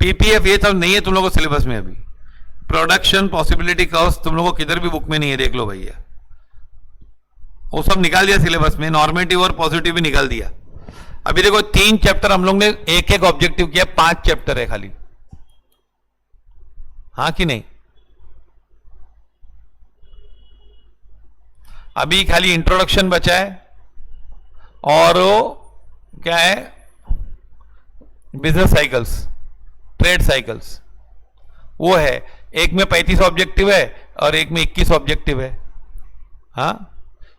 पीपीएफ ये सब नहीं है तुम लोगों को सिलेबस में अभी। प्रोडक्शन पॉसिबिलिटी कर्व्स तुम लोगों को किधर भी बुक में नहीं है, देख लो भैया, वो सब निकाल दिया सिलेबस में, नॉर्मेटिव और पॉजिटिव भी निकाल दिया। अभी देखो 3 चैप्टर हम लोग ने एक एक ऑब्जेक्टिव किया, 5 चैप्टर है खाली, हाँ कि नहीं? अभी खाली इंट्रोडक्शन बचा है और वो क्या है? बिजनेस साइकिल्स, ट्रेड साइकिल्स, वो है। एक में 35 ऑब्जेक्टिव है और एक में 21 ऑब्जेक्टिव है। हाँ,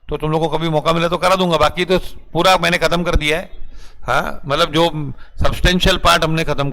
तो तुम लोगों को कभी मौका मिला तो करा दूंगा, बाकी तो पूरा मैंने खत्म कर दिया है। हाँ, मतलब जो सब्सटेंशियल पार्ट हमने खत्म